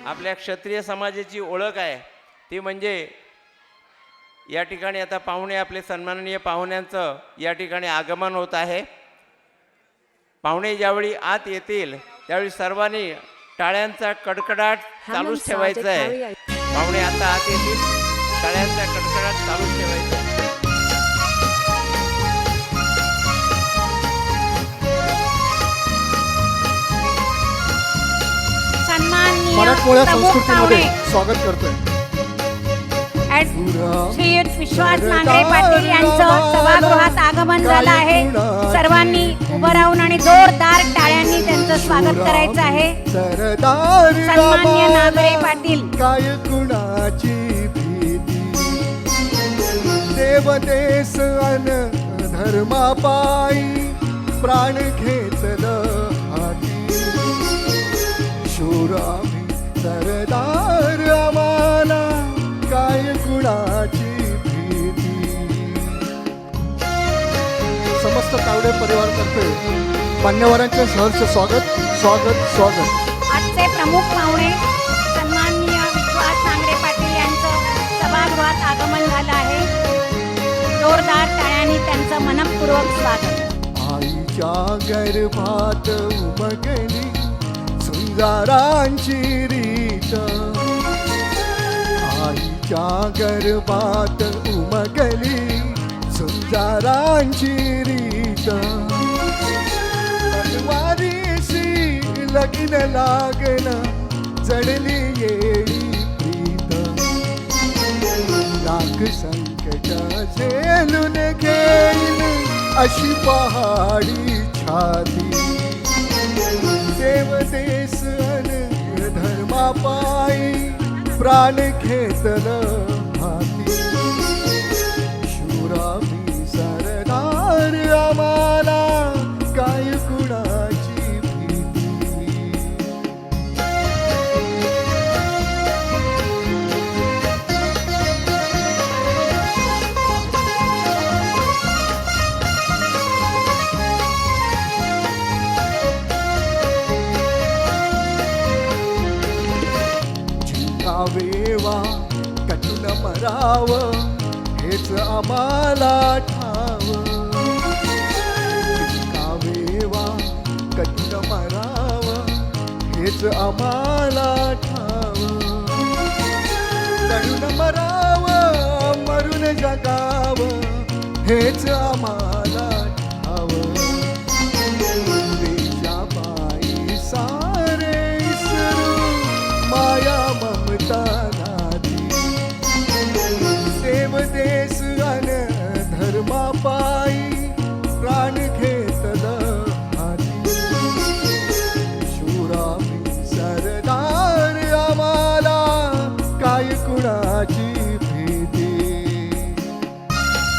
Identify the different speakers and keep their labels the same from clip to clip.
Speaker 1: आपल्या क्षत्रिय समाजाची ओळख आहे ती म्हणजे या ठिकाणी आता पाहुणे आपले सन्माननीय पाहुण्यांचं या ठिकाणी आगमन होत आहे। पाहुणे ज्यावेळी आत येतील त्यावेळी सर्वांनी टाळ्यांचा कडकडाट चालूच ठेवायचा आहे। पाहुणे आता आत येतील, टाळ्यांचा कडकडाट चालूच ठेवायचा आहे।
Speaker 2: मराठमोळ्या संस्कृतीमध्ये स्वागत करतोय
Speaker 3: श्री विश्वास नांगरे पाटील यांचं सभागृहात आगमन झालं आहे। सर्वांनी उभं राहून आणि जोरदार टाळ्यांनी त्यांचं स्वागत करायचं आहे। सन्माननीय नांगरे पाटील।
Speaker 2: काय कुणाची भीती, देवदेश अन धर्मापायी प्राण घेतलं हाती, शूरामी सरदार आम्हाला काय कुणाची भीती। समस्त तावडे परिवारातर्फे मान्यवरांचे सहर्ष स्वागत स्वागत स्वागत।
Speaker 3: आजचे प्रमुख पाहुणे सन्माननीय विश्वास नांगरे पाटील यांचं सभागृहात आगमन झालं आहे। जोरदार टाळ्यांनी त्यांचं मनपूर्वक स्वागत।
Speaker 2: आईच्या गर्भात उमगली सुंदरांची रीत, आईच्या गर्भात उमगली सुंदरांची रीत, तलवारीशी लगीन लागण जडली येडी प्रीत, लाख संकट झेलून घेईल अशी पहाडी छाती, देवदेश अन धर्मापायी प्राण घेतलं हाती, शूरामी सरदार आम्हाला काय कुणाची भीती। वेवा कटून मराव हेच आम्हाला ठाव, वेवा कटून मराव हेच आम्हाला ठाव, कटून मराव मरून जगाव हेच आम्हाला ठाव, देशा पायी सारे इसरू माया ममता नादी, देवदेश अन धर्मापायी प्राण घेतलं हाती, शूरामी सरदार आम्हाला काय कुणाची भीती।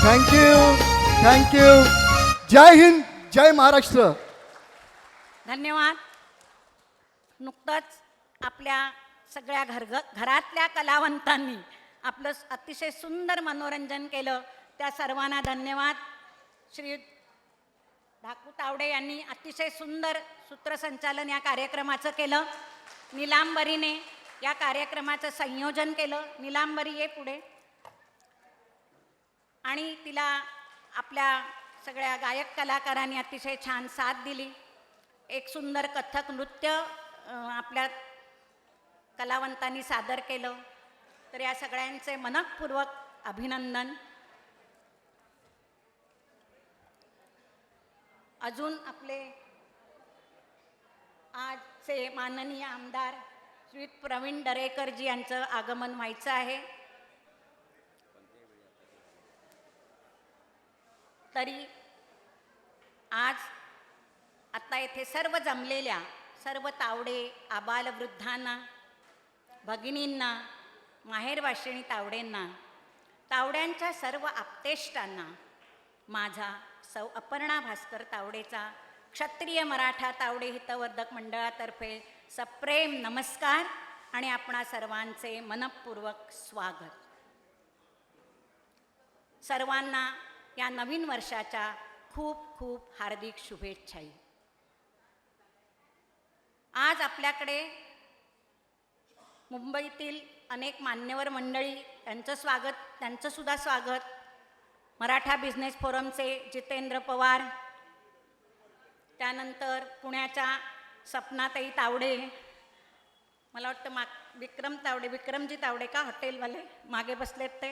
Speaker 2: Thank you thank you. जय हिंद जय महाराष्ट्र।
Speaker 3: धन्यवाद। नुकतंच आपल्या सगळ्या घरातल्या कलावंतांनी आपलं अतिशय सुंदर मनोरंजन केलं, त्या सर्वांना धन्यवाद। श्री धाकू तावडे यांनी अतिशय सुंदर सूत्रसंचालन या कार्यक्रमाचं केलं। निलांबरीने या कार्यक्रमाचं संयोजन केलं। निलांबरी ये पुढे। आणि तिला आपल्या सगळ्या गायक कलाकारांनी अतिशय छान साथ दिली। एक सुंदर कथक नृत्य आपल्या कलावंतांनी सादर केलं, तर या सगळ्यांचे मनपूर्वक अभिनंदन। अजून आपले आजचे माननीय आमदार श्री प्रवीण दरेकरजी यांचं आगमन व्हायचं आहे। तरी आज आता येथे सर्व जमलेल्या सर्व तावडे आबालवृद्धांना, भगिनींना, माहेरवाशिणी तावडेंना, तावड्यांच्या सर्व आप्तेष्टांना माझा सौ अपर्णा भास्कर तावडेचा क्षत्रिय मराठा तावडे हितवर्धक मंडळातर्फे सप्रेम नमस्कार आणि आपणा सर्वांचे मनपूर्वक स्वागत। सर्वांना या नवीन वर्षाच्या खूप खूप हार्दिक शुभेच्छाई। आज आपल्याकडे मुंबईतील अनेक मान्यवर मंडळी त्यांचं सुद्धा स्वागत. मराठा बिझनेस फोरमचे जितेंद्र पवार, त्यानंतर पुण्याच्या सपनाताई तावडे, मला वाटतं विक्रमजी तावडे का हॉटेलवाले मागे बसलेत ते,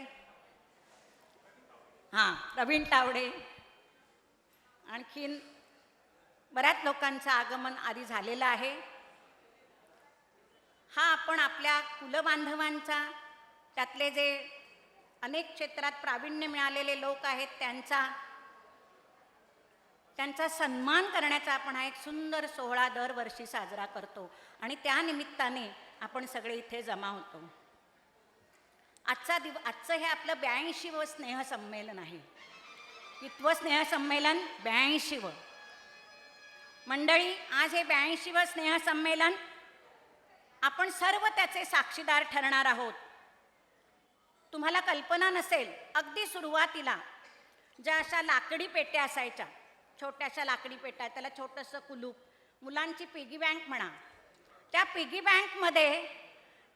Speaker 3: हां प्रवीण तावडे, आणखीन बऱ्याच लोकांचं आगमन आधी झालेलं आहे. हा आपण आपल्या कुलबांधवांचा, त्यातले जे अनेक क्षेत्रात प्रावीण्य मिळालेले लोक आहेत त्यांचा सन्मान करण्याचा आपण हा एक सुंदर सोहळा दरवर्षी साजरा करतो आणि त्या निमित्ताने आपण सगळे इथे जमा होतो. आजचं हे आपलं 82वं स्नेहसंमेलन आहे. कितवं स्नेहसंमेलन? 82वं. मंडळी, आज हे 82वं स्नेहसंमेलन आपण सर्व त्याचे साक्षीदार ठरणार आहोत. तुम्हाला कल्पना नसेल, अगदी सुरुवातीला ज्या अशा लाकडी पेट्या असायच्या, छोट्याशा लाकडी पेट्या, त्याला छोटंसं कुलूप, मुलांची पिगी बँक म्हणा, त्या पिगी बँकमध्ये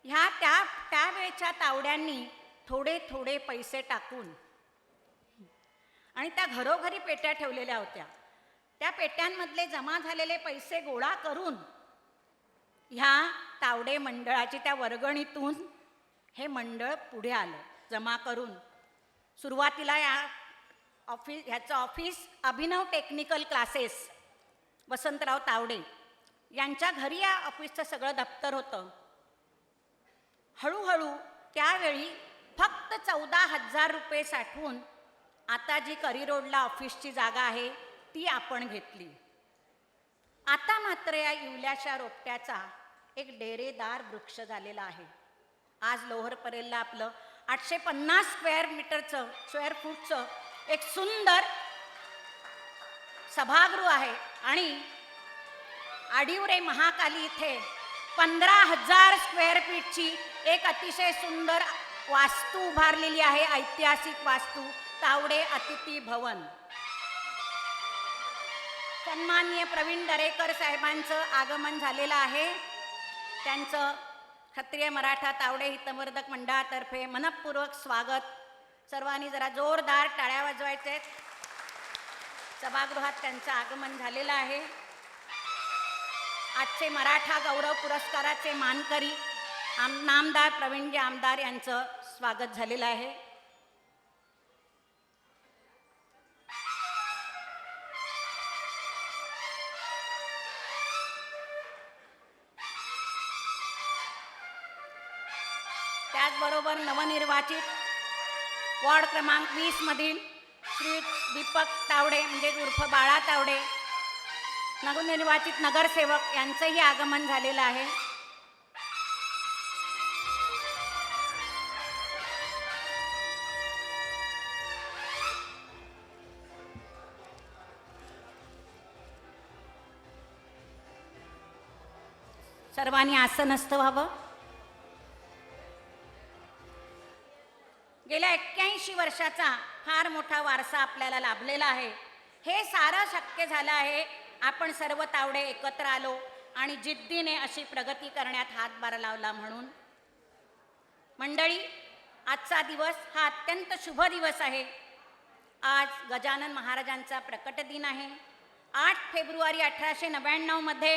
Speaker 3: त्यावेळच्या तावड्यांनी थोडे थोडे पैसे टाकून आणि त्या घरोघरी पेट्या ठेवलेल्या होत्या. त्या पेट्यांमधले जमा झालेले पैसे गोळा करून ह्या तावडे मंडळाची त्या वर्गणीतून हे मंडळ पुढे आलं जमा करून. सुरुवातीला ह्याचं ऑफिस अभिनव टेक्निकल क्लासेस, वसंतराव तावडे यांच्या घरी या ऑफिसचं सगळं दप्तर होतं. हळूहळू त्यावेळी फक्त 14,000 रुपये साठवून आता जी करी रोडला ऑफिसची जागा आहे ती आपण घेतली. आता मात्र या इवल्याशा रोपट्याचा एक डेरेदार वृक्ष झालेला आहे. आज लोअर परेलला आपलं 850 स्क्वेअर फूटचं एक सुंदर सभागृह आहे आणि आडिवरे महाकाली इथे 15,000 स्क्वेअर फीटची एक अतिशय सुंदर वास्तू उभारलेली आहे, ऐतिहासिक वास्तू, तावडे अतिथी भवन. सन्माननीय प्रवीण दरेकर साहेबांचं आगमन झालेलं आहे. त्यांचं क्षत्रिय मराठा तावडे हितवर्धक मंडळातर्फे मनपूर्वक स्वागत. सर्वांनी जरा जोरदार टाळ्या वाजवायचे. सभागृहात त्यांचं आगमन झालेलं आहे. आजचे मराठा गौरव पुरस्काराचे मानकरी नामदार प्रवीणजी आमदार यांचं स्वागत झालेलं आहे. त्याचबरोबर नवनिर्वाचित वॉर्ड क्रमांक 20 मधील श्री दीपक तावडे म्हणजे उर्फ बाळा तावडे, नवनिर्वाचित नगरसेवक यांचंही आगमन झालेलं आहे. सर्वांनी आसनस्थ व्हावं. गेल्या 81 वर्षाचा फार मोठा वारसा आपल्याला लाभलेला आहे. हे सारं शक्य झालं आहे आपण सर्व तावडे एकत्र आलो आणि जिद्दीने अशी प्रगती करण्यात हातभार लावला म्हणून. मंडळी, आजचा दिवस हा अत्यंत शुभ दिवस आहे. आज गजानन महाराजांचा प्रकट दिन आहे. 8 फेब्रुवारी 1899 मध्ये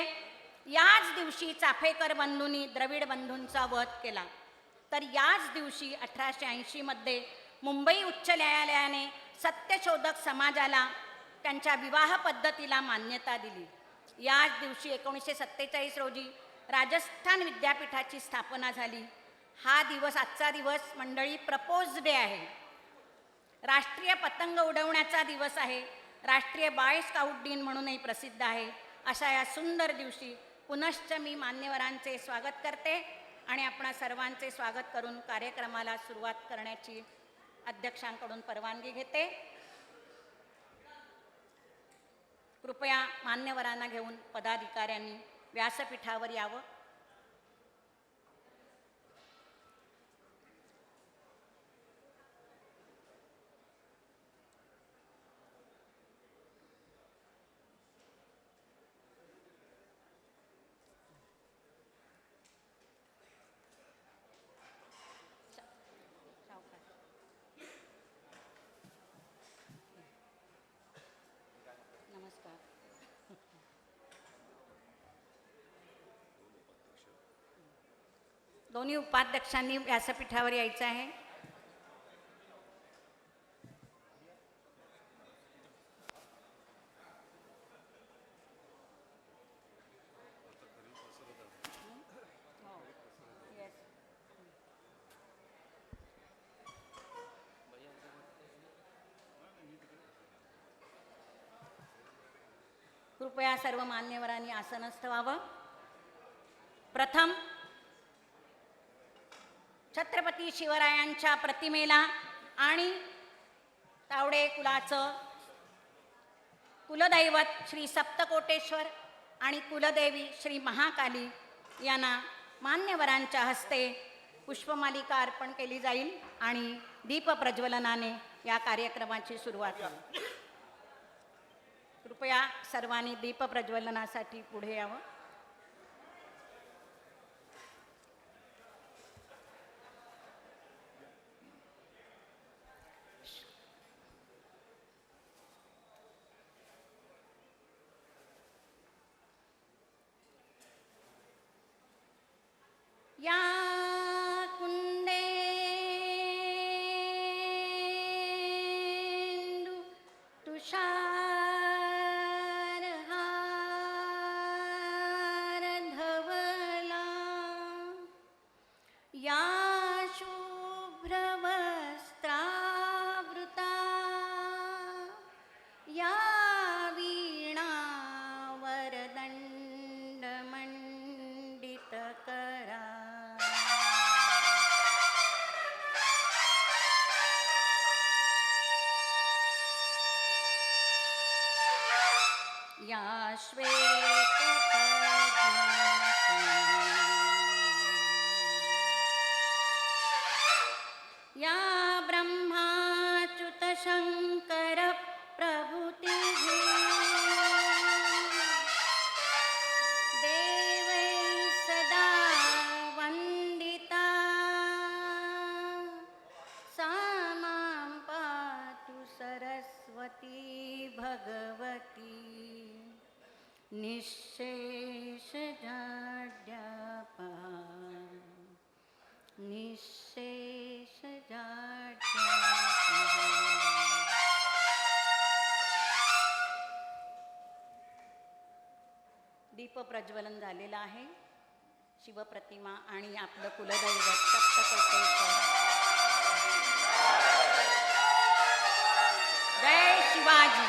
Speaker 3: याच दिवशी चाफेकर बंधूंनी द्रविड बंधूंचा वध केला. तर याच दिवशी 1880 मध्ये मुंबई उच्च न्यायालयाने सत्यशोधक समाजाला त्यांच्या विवाह पद्धतीला मान्यता दिली. याच दिवशी 1947 रोजी राजस्थान विद्यापीठाची स्थापना झाली. हा दिवस, आजचा दिवस मंडळी प्रपोज डे आहे. राष्ट्रीय पतंग उडवण्याचा दिवस आहे. राष्ट्रीय बॉय स्काउट दिन म्हणूनही प्रसिद्ध आहे. अशा या सुंदर दिवशी पुनश्च मी मान्यवरांचे स्वागत करते आणि आपणा सर्वांचे स्वागत करून कार्यक्रमाला सुरुवात करण्याची अध्यक्षांकडून परवानगी घेते. कृपया मान्यवरांना घेऊन पदाधिकाऱ्यांनी व्यासपीठावर यावं. दोन्ही उपाध्यक्षांनी व्यासपीठावर यायचं आहे. कृपया सर्व मान्यवरांनी आसनस्थ व्हावं. प्रथम छत्रपती शिवरायांच्या प्रतिमेला आणि तावडे कुलाचं कुलदैवत श्री सप्तकोटेश्वर आणि कुलदेवी श्री महाकाली यांना मान्यवरांच्या हस्ते पुष्पमालिका अर्पण केली जाईल आणि दीप प्रज्वलनाने या कार्यक्रमाची सुरुवात होईल. कृपया सर्वांनी दीप प्रज्वलनासाठी पुढे यावं. या कुंदेंदु तुषारहार धवला या शुभ्रवस्त्रावृता या वीणा वरदण्डमण्डितकरा या या ब्रह्माच्युत शंकर प्रभृति देवै सदा वंदिता सा मां पातु सरस्वती भगवती निःशेष जाड्यापा निःशेष जाड्यापा. दीप प्रज्वलन झालेलं आहे. शिवप्रतिमा आणि आपलं कुलदैवत सप्तकोटेश्वर. जय शिवाजी.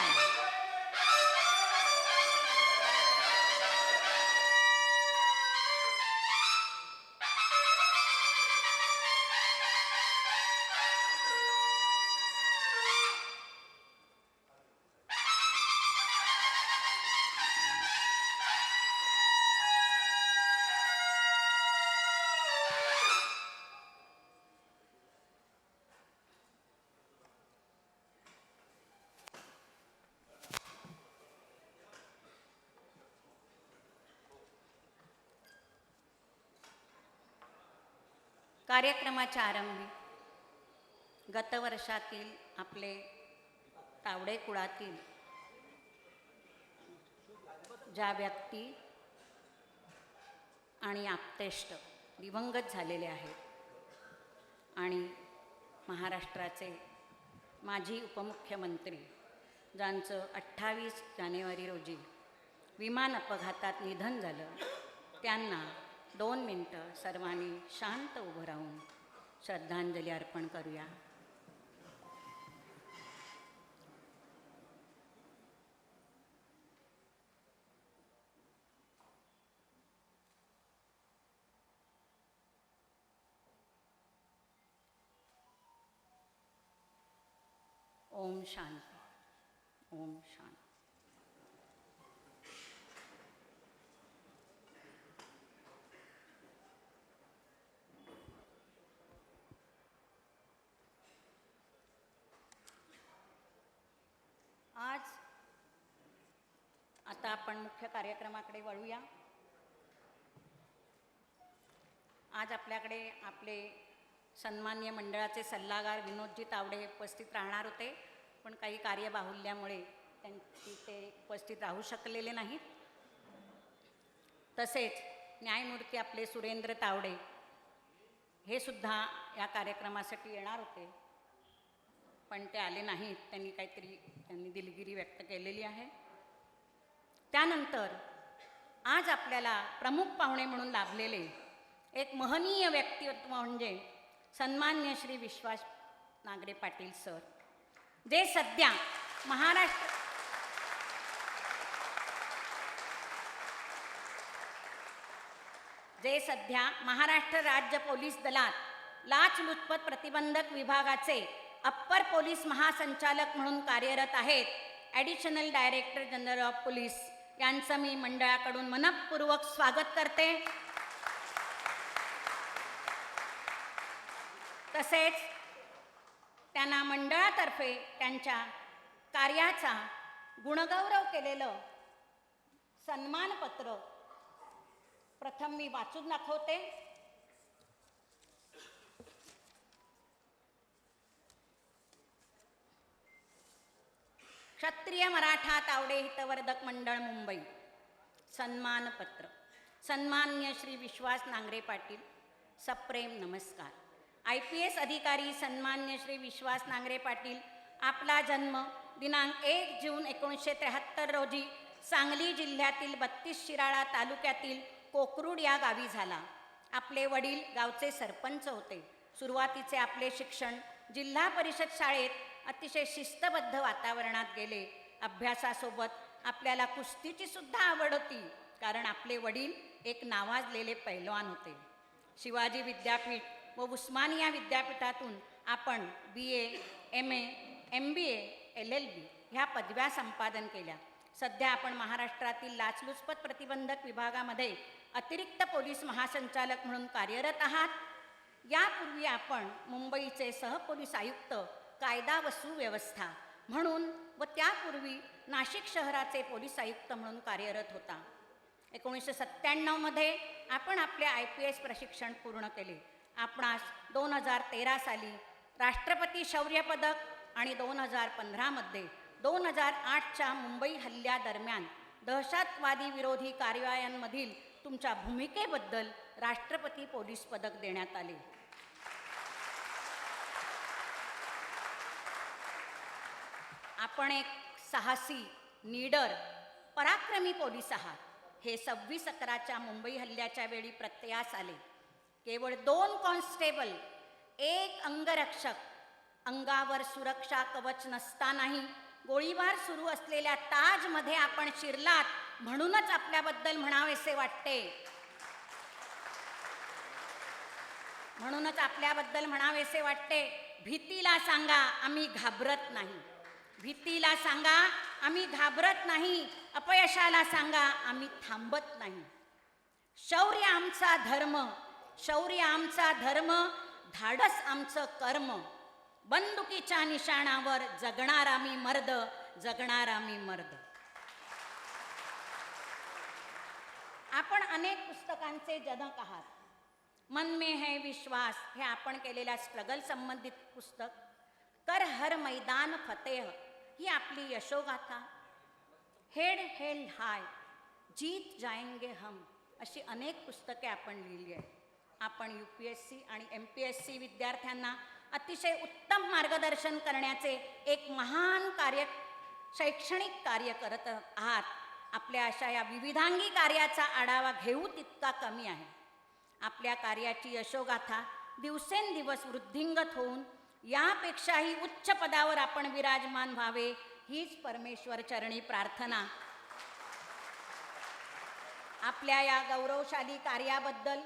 Speaker 3: कार्यक्रमाच्या आरंभी गतवर्षातील आपले तावडे कुळातील ज्या व्यक्ती आणि आप्तेष्ट दिवंगत झालेले आहेत आणि महाराष्ट्राचे माजी उपमुख्यमंत्री ज्यांचं 28 जानेवारी रोजी विमान अपघातात निधन झालं, त्यांना 2 मिनटं सर्वांनी शांत उभं राहून श्रद्धांजली अर्पण करूया. ओम शांती. ओम शांती. आज आता आपण मुख्य कार्यक्रमाकडे वळूया. आज आपल्याकडे आपले सन्मान्य मंडळाचे सल्लागार विनोदजी तावडे उपस्थित राहणार होते, पण काही कार्यबाहुल्यामुळे त्यांची ते उपस्थित राहू शकलेले नाहीत. तसेच न्यायमूर्ती आपले सुरेंद्र तावडे हे सुद्धा या कार्यक्रमासाठी येणार होते, पण ते आले नाहीत. त्यांनी दिलगिरी व्यक्त केलेली आहे. त्यानंतर आज आपल्याला प्रमुख पाहुणे म्हणून लाभलेले एक महनीय व्यक्तिमत्व म्हणजे सन्मान्य श्री विश्वास नांगरे पाटील सर, जे सध्या महाराष्ट्र राज्य पोलीस दलात लाचलुचपत प्रतिबंधक विभागाचे अप्पर पोलीस महासंचालक म्हणून कार्यरत आहेत. Additional director general of police यांचं मी मंडळाकडून मनःपूर्वक स्वागत करते. तसेच त्यांना मंडळातर्फे त्यांच्या कार्याचा गुणगौरव केलेलं सन्मानपत्र प्रथम मी वाचून दाखवते. क्षत्रिय मराठा तावडे हितवर्धक मंडळ मुंबई सन्मानपत्र. सन्मान्य श्री विश्वास नांगरे पाटील, सप्रेम नमस्कार. IPS अधिकारी सन्मान्य श्री विश्वास नांगरे पाटील, आपला जन्म दिनांक 1 जून 1973 रोजी सांगली जिल्ह्यातील 32 शिराळा तालुक्यातील कोकरूड या गावी झाला. आपले वडील गावचे सरपंच होते. सुरुवातीचे आपले शिक्षण जिल्हा परिषद शाळेत अतिशय शिस्तबद्ध वातावरणात गेले. अभ्यासासोबत आपल्याला कुस्तीची सुद्धा आवड होती, कारण आपले वडील एक नावाजलेले पैलवान होते. शिवाजी विद्यापीठ व उस्मानिया विद्यापीठातून आपण BA, MA, MBA, LLB ह्या पदव्या संपादन केल्या. सध्या आपण महाराष्ट्रातील लाचलुचपत प्रतिबंधक विभागामध्ये अतिरिक्त पोलीस महासंचालक म्हणून कार्यरत आहात. यापूर्वी आपण मुंबईचे सहपोलीस आयुक्त कायदा व सुव्यवस्था म्हणून व त्यापूर्वी नाशिक शहराचे पोलीस आयुक्त म्हणून कार्यरत होता. 1997 मध्ये आपण आपले IPS प्रशिक्षण पूर्ण केले. आपणास 2013 साली राष्ट्रपती शौर्य पदक आणि 2015 मध्ये 2008च्या मुंबई हल्ल्यादरम्यान दहशतवादी विरोधी कारवायांमधील तुमच्या भूमिकेबद्दल राष्ट्रपती पोलीस पदक देण्यात आले. आपण एक साहसी, निडर, पराक्रमी पोलीस आहात. हे 26/11च्या मुंबई हल्ल्याच्या वेळी प्रत्ययास आले. केवळ 2 कॉन्स्टेबल, 1 अंगरक्षक, अंगावर सुरक्षा कवच नसतानाही गोळीबार सुरू असलेल्या ताजमध्ये आपण शिरलात, म्हणूनच आपल्याबद्दल म्हणावेसे वाटते. भीतीला सांगा आम्ही घाबरत नाही. भीतीला सांगा आम्ही घाबरत नाही. अपयशाला सांगा आम्ही थांबत नाही. शौर्य आमचा धर्म, धाडस आमचं कर्म. बंदुकीच्या निशाणावर जगणार आम्ही मर्द. आपण अनेक पुस्तकांचे जनक आहात. मन में है विश्वास हे आपण केलेल्या स्ट्रगल संबंधित पुस्तक. कर हर मैदान फतेह ही आपली यशोगाथा. हेड हेल्ड हाय, जीत जाएंगे हम अशी अनेक पुस्तके आपण लिहिली आहेत. आपण UPSC आणि MPSC विद्यार्थ्यांना अतिशय उत्तम मार्गदर्शन करण्याचे एक महान शैक्षणिक कार्य करत आहात. आपल्या अशा या विविधांगी कार्याचा आढावा घेऊ तितका कमी आहे. आपल्या कार्याची यशोगाथा दिवसेंदिवस वृद्धिंगत होऊन यापेक्षाही उच्च पदावर आपण विराजमान व्हावे हीच परमेश्वर चरणी प्रार्थना. आपल्या या गौरवशाली कार्याबद्दल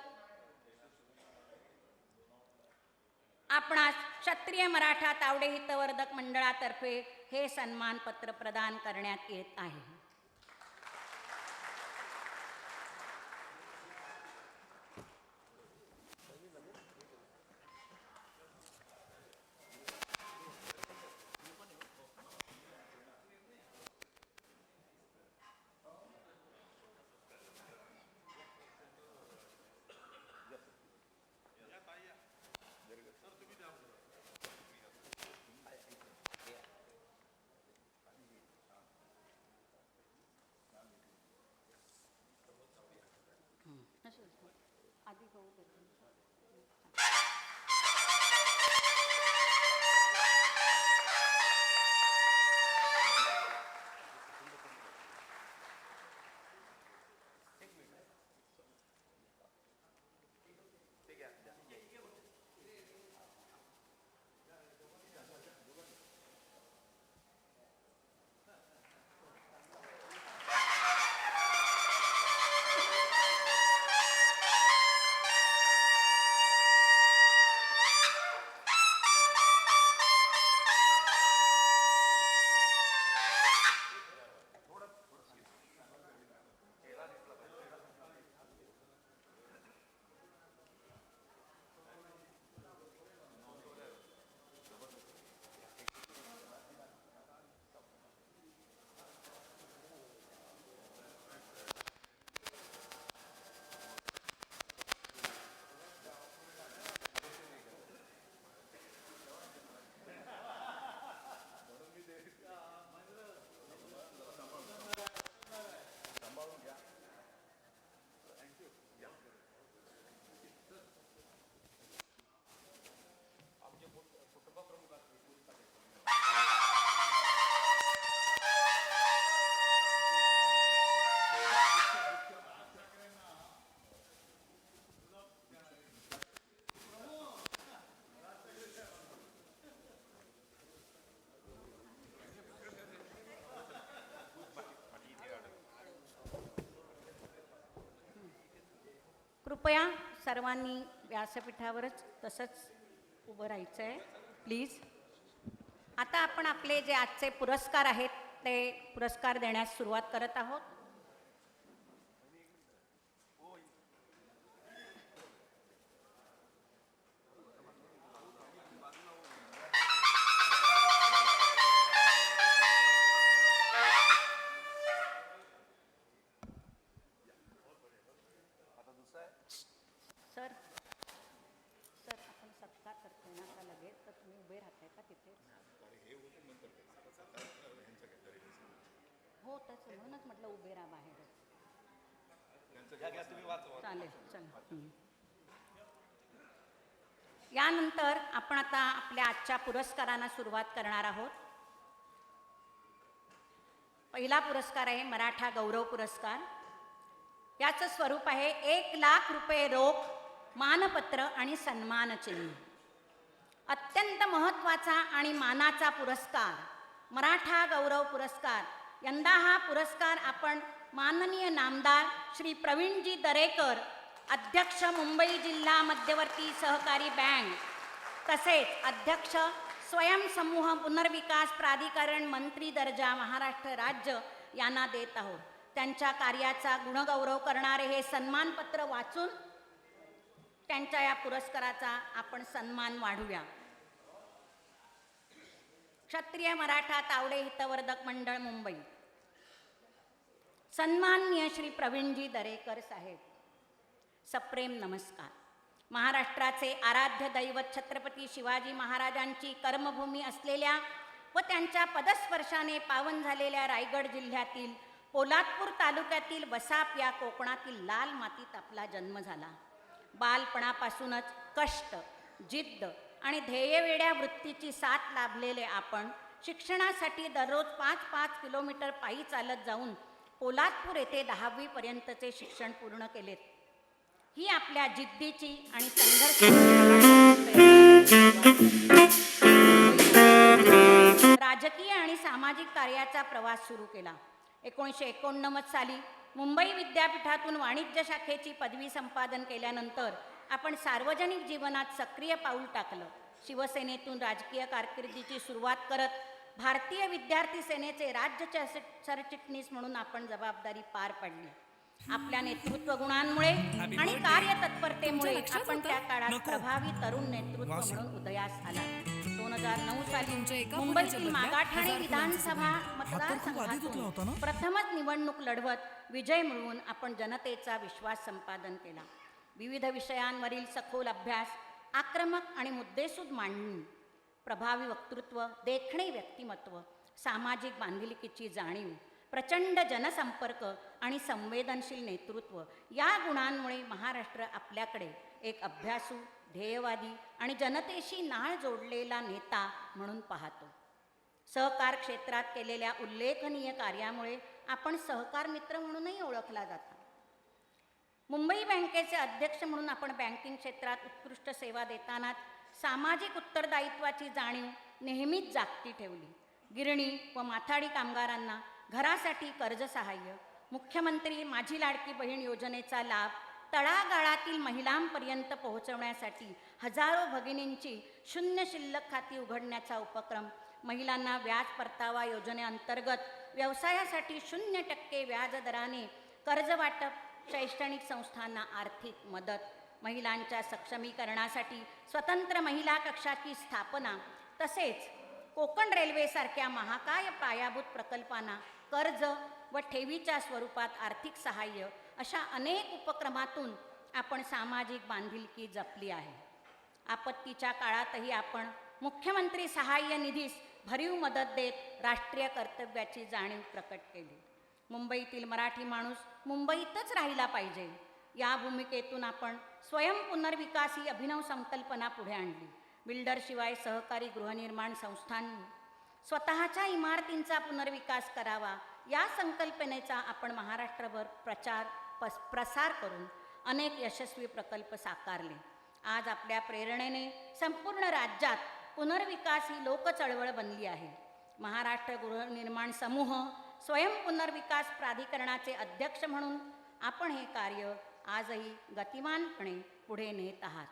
Speaker 3: आपणास क्षत्रिय मराठा तावडे हितवर्धक मंडळातर्फे हे सन्मानपत्र प्रदान करण्यात येत आहे. कृपया सर्वांनी व्यासपीठावरच तसंच उभं राहायचं आहे प्लीज. आता आपण आपले जे आजचे पुरस्कार आहेत ते पुरस्कार देण्यास सुरुवात करत आहोत. सर सर आपण सत्कार करतोय ना का लगेच, तर तुम्ही उभे राहताय का तिथे? हो तसं म्हणूनच म्हटलं उभे राहा बाहेर. चालेल चला. यानंतर आपण आता आपल्या आजच्या पुरस्कारांना सुरुवात करणार आहोत. पहिला पुरस्कार आहे मराठा गौरव पुरस्कार. याचं स्वरूप आहे 1,00,000 रुपये रोख, मानपत्र आणि सन्मानचिन्ह. अत्यंत महत्त्वाचा आणि मानाचा पुरस्कार मराठा गौरव पुरस्कार. यंदा हा पुरस्कार आपण माननीय नामदार श्री प्रवीणजी दरेकर, अध्यक्ष मुंबई जिल्हा मध्यवर्ती सहकारी बँक, तसेच अध्यक्ष स्वयंसमूह पुनर्विकास प्राधिकरण मंत्री दर्जा महाराष्ट्र राज्य यांना देत आहोत. त्यांच्या कार्याचा गुणगौरव करणारे हे सन्मानपत्र वाचून त्यांच्या या पुरस्काराचा आपण सन्मान वाढूया. क्षत्रिय मराठा तावडे हितवर्धक मंडळ मुंबई. सन्माननीय श्री प्रवीणजी दरेकर साहेब, सप्रेम नमस्कार. महाराष्ट्राचे आराध्य दैवत छत्रपती शिवाजी महाराजांची कर्मभूमी असलेल्या व त्यांच्या पदस्पर्शाने पावन झालेल्या रायगड जिल्ह्यातील पोलादपूर तालुक्यातील वसाप या कोकणातील लाल मातीत आपला जन्म झाला. बालपणापासूनच कष्ट, जिद्द आणि ध्येयवेड्या वृत्तीची साथ लाभलेले आपण शिक्षणासाठी दररोज 5-5 किलोमीटर पायी चालत जाऊन पोलादपूर येथे 10वी पर्यंतचे शिक्षण पूर्ण केलेत. ही आपल्या जिद्दीची आणि संघर्ष राजकीय आणि सामाजिक कार्याचा प्रवास सुरू केला. 1989 साली मुंबई विद्यापीठातून वाणिज्य शाखेची पदवी संपादन केल्यानंतर आपण सार्वजनिक जीवनात सक्रिय पाऊल टाकलं. शिवसेनेतून राजकीय कारकिर्दीची सुरुवात करत भारतीय विद्यार्थी सेनेचे राज्य सरचिटणीस म्हणून आपण जबाबदारी पार पाडली. आपल्या नेतृत्व गुणांमुळे आणि कार्यतत्परतेमुळे आपण त्या काळात प्रभावी तरुण नेतृत्व म्हणून उदयास आला. 2009 साली मुंबईतील मागाठाणे विधानसभा मतदारसंघातून प्रथमच निवडणूक लढवत विजय मिळवून आपण जनतेचा विश्वास संपादन केला. विविध विषयांवरील सखोल अभ्यास, आक्रमक आणि मुद्देसूद मांडणी, प्रभावी वक्तृत्व, देखणे व्यक्तिमत्व, सामाजिक बांधिलकीची जाणीव, प्रचंड जनसंपर्क आणि संवेदनशील नेतृत्व या गुणांमुळे महाराष्ट्र आपल्याकडे एक अभ्यासू, ध्येयवादी आणि जनतेशी नाळ जोडलेला नेता म्हणून पाहतो. सहकार क्षेत्रात केलेल्या उल्लेखनीय कार्यामुळे आपण सहकार मित्र म्हणूनही ओळखला जातो. मुंबई बँकेचे अध्यक्ष म्हणून आपण बँकिंग क्षेत्रात उत्कृष्ट सेवा देतानाच सामाजिक उत्तरदायित्वाची जाणीव नेहमीच जागती ठेवली. गिरणी व माथाडी कामगारांना घरासाठी कर्ज सहाय्य, मुख्यमंत्री माझी लाडकी बहीण योजनेचा लाभ तळागाळातील महिलांपर्यंत पोहोचवण्यासाठी हजारो भगिनींची शून्य शिल्लक खाती उघडण्याचा उपक्रम, महिलांना व्याज परतावा योजनेअंतर्गत व्यवसायासाठी 0% व्याजदराने कर्ज वाटप, शैक्षणिक संस्थांना आर्थिक मदत, महिलांच्या सक्षमीकरणासाठी स्वतंत्र महिला कक्षाची स्थापना, तसेच कोकण रेल्वेसारख्या महाकाय पायाभूत प्रकल्पांना कर्ज व ठेवीच्या स्वरूपात आर्थिक सहाय्य अशा अनेक उपक्रमातून आपण सामाजिक बांधिलकी जपली आहे. आपत्तीच्या काळातही आपण मुख्यमंत्री सहाय्य निधीस भरीव मदत देत राष्ट्रीय कर्तव्याची जाणीव प्रकट केली. मुंबईतील मराठी माणूस मुंबईतच राहिला पाहिजे या भूमिकेतून आपण स्वयंपुनर्विकास ही अभिनव संकल्पना पुढे आणली. बिल्डरशिवाय सहकारी गृहनिर्माण संस्थांनी स्वतःच्या इमारतींचा पुनर्विकास करावा या संकल्पनेचा आपण महाराष्ट्रभर प्रसार करून अनेक यशस्वी प्रकल्प साकारले. आज आपल्या प्रेरणेने संपूर्ण राज्यात पुनर्विकास ही लोकचळवळ बनली आहे. महाराष्ट्र गृहनिर्माण समूह स्वयंपुनर्विकास प्राधिकरणाचे अध्यक्ष म्हणून आपण हे कार्य आजही गतिमानपणे पुढे नेत आहात.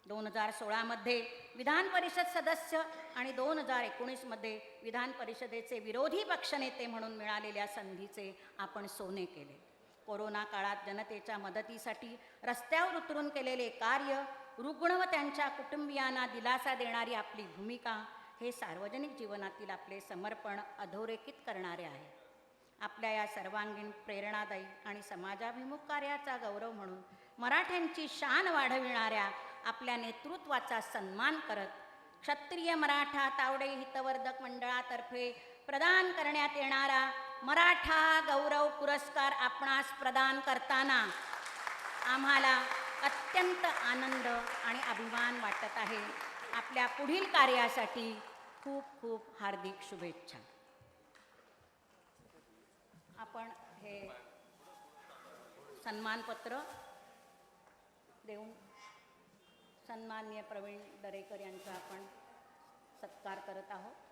Speaker 3: 2016मध्ये विधान परिषद सदस्य आणि 2019मध्ये विधान परिषदेचे विरोधी पक्षनेते म्हणून मिळालेल्या संधीचे आपण सोने केले. कोरोना काळात जनतेच्या मदतीसाठी रस्त्यावर उतरून केलेले कार्य, रुग्ण व त्यांच्या कुटुंबियांना दिलासा देणारी आपली भूमिका हे सार्वजनिक जीवनातील आपले समर्पण अधोरेखित करणारे आहे. आपल्या या सर्वांगीण प्रेरणादायी आणि समाजाभिमुख कार्याचा गौरव म्हणून मराठ्यांची शान वाढविणाऱ्या आपल्या नेतृत्वाचा सन्मान करत क्षत्रिय मराठा तावडे हितवर्धक मंडळातर्फे प्रदान करण्यात येणारा मराठा गौरव पुरस्कार आपणास प्रदान करताना आम्हाला अत्यंत आनंद आणि अभिमान वाटत आहे. आपल्या पुढील कार्यासाठी खूप खूप हार्दिक शुभेच्छा. आपण हे सन्मानपत्र देऊन सन्माननीय प्रवीण दरेकर यांचा आपण सत्कार करत आहोत.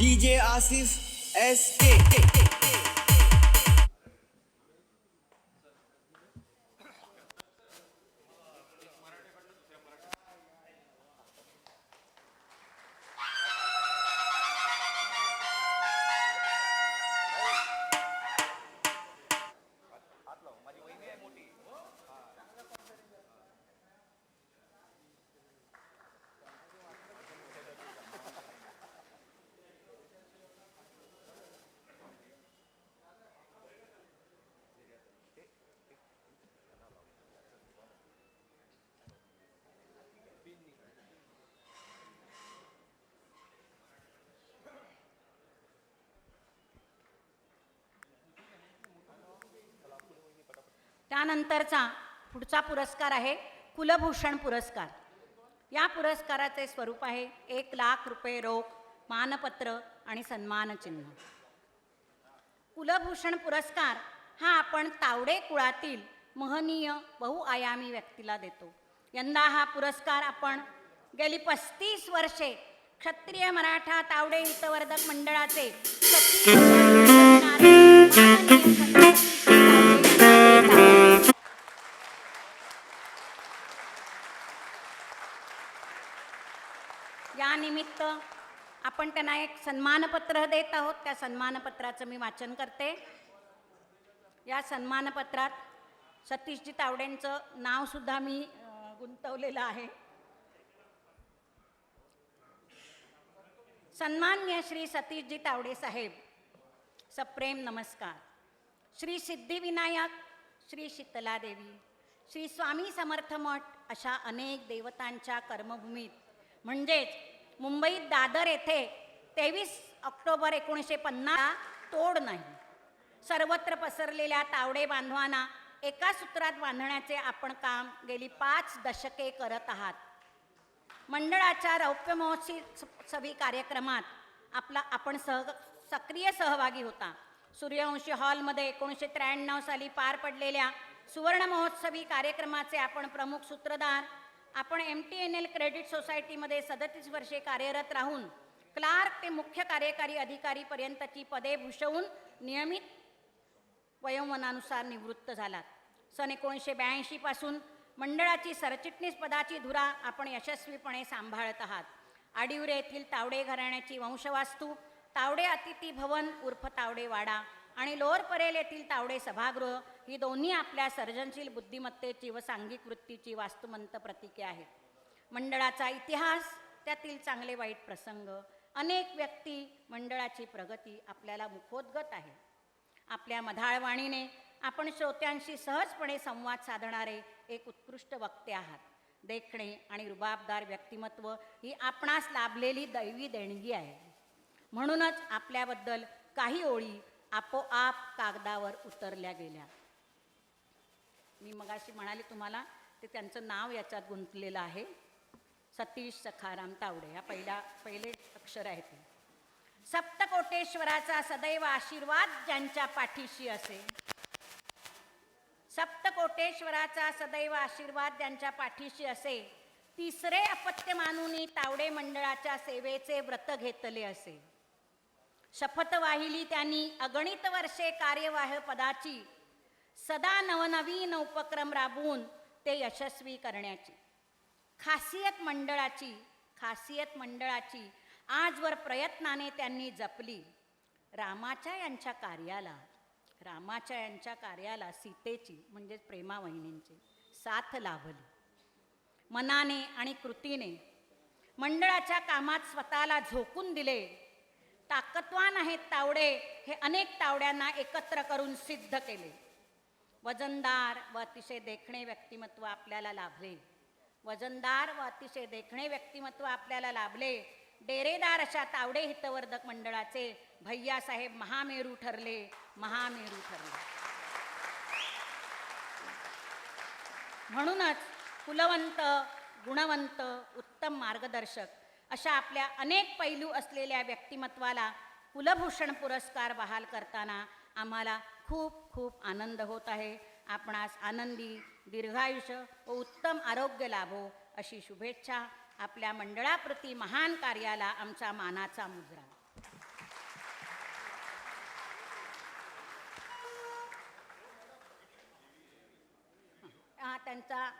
Speaker 4: DJ Asif SK.
Speaker 3: त्यानंतरचा पुढचा पुरस्कार आहे कुलभूषण पुरस्कार. या पुरस्काराचे स्वरूप आहे 1,00,000 रुपये रोख, मानपत्र आणि सन्मानचिन्ह. कुलभूषण पुरस्कार हा आपण तावडे कुळातील महनीय बहुआयामी व्यक्तीला देतो. यंदा हा पुरस्कार आपण गेली 35 वर्षे क्षत्रिय मराठा तावडे हितवर्धक मंडळाचे या निमित्त आपण त्यांना एक सन्मानपत्र देत आहोत. त्या सन्मानपत्राचं मी वाचन करते. या सन्मानपत्रात सतीशजी तावडेंचं नाव सुद्धा मी गुंतवलेलं आहे. सन्मान्य श्री सतीशजी तावडे साहेब, सप्रेम नमस्कार. श्री सिद्धिविनायक, श्री शीतला देवी, श्री स्वामी समर्थ मठ अशा अनेक देवतांच्या कर्मभूमीत म्हणजेच मुंबईत दादर येथे 23 ऑक्टोबर 1950 तोड नाही. सर्वत्र पसरलेल्या तावडे बांधवांना एका सूत्रात बांधण्याचे आपण काम गेली 5 दशके करत आहात. मंडळाच्या रौप्य महोत्सवी कार्यक्रमात आपण सक्रिय सहभागी होता. सूर्यवंशी हॉलमध्ये 1993 साली पार पडलेल्या सुवर्ण महोत्सवी कार्यक्रमाचे आपण प्रमुख सूत्रधार. आपण MTNL क्रेडिट सोसायटीमध्ये 37 वर्षे कार्यरत राहून क्लार्क ते मुख्य कार्यकारी अधिकारीपर्यंतची पदे भूषवून नियमित वयोमानानुसार निवृत्त झालात. सन 1982 पासून मंडळाची सरचिटणीस पदाची धुरा आपण यशस्वीपणे सांभाळत आहात. आडिवरे येथील तावडे घराण्याची वंशवास्तू, तावडे अतिथी भवन उर्फ तावडे वाडा आणि लोअर परेल येथील तावडे सभागृह ही दोन्ही आपल्या सर्जनशील बुद्धिमत्तेची व सांघिक वृत्तीची वास्तुमंत प्रतीके आहेत. मंडळाचा इतिहास, त्यातील चांगले वाईट प्रसंग, अनेक व्यक्ती, मंडळाची प्रगती आपल्याला मुखोद्गत आहे. आपल्या मधाळवाणीने आपण श्रोत्यांशी सहजपणे संवाद साधणारे एक उत्कृष्ट वक्ते आहात. देखणे आणि रुबाबदार व्यक्तिमत्व ही आपणास लाभलेली दैवी देणगी आहे. म्हणूनच आपल्याबद्दल काही ओळी आपोआप कागदावर उतरल्या गेल्या. मी मगाशी म्हणाले तुम्हाला, ते त्यांचं नाव याच्यात गुंतलेलं आहे, सतीश सखाराम तावडे. हा पहिले अक्षर आहे ते. सप्तकोटेश्वराचा सदैव आशीर्वाद ज्यांच्या पाठीशी असे, सप्तकोटेश्वराचा सदैव आशीर्वाद ज्यांच्या पाठीशी असे, तिसरे अपत्य मानूनी तावडे मंडळाच्या सेवेचे व्रत घेतले असे. शपथ वाहिली त्यांनी अगणित वर्षे कार्यवाह पदाची, सदा नवनवीन उपक्रम राबवून ते यशस्वी करण्याची. खासियत मंडळाची आजवर प्रयत्नाने त्यांनी जपली. रामाच्या यांच्या कार्याला सीतेची म्हणजेच प्रेमा वहिनींची साथ लाभली. मनाने आणि कृतीने मंडळाच्या कामात स्वतःला झोकून दिले. ताकदवान आहेत तावडे हे अनेक तावड्यांना एकत्र करून सिद्ध केले. वजनदार व अतिशय देखणे व्यक्तिमत्व आपल्याला लाभले. डेरेदार अशा तावडे हितवर्धक मंडळाचे भैयासाहेब महामेरू ठरले. म्हणूनच कुलवंत, गुणवंत, उत्तम मार्गदर्शक अशा आपल्या अनेक पैलू असलेल्या व्यक्तिमत्वाला कुलभूषण पुरस्कार बहाल करताना आम्हाला खूप खूप आनंद होत आहे. आपणास आनंदी, दीर्घायुष्य व उत्तम आरोग्य लाभो अशी शुभेच्छा. आपल्या मंडळाप्रती महान कार्याला आमचा मानाचा मुजरा. त्यांचा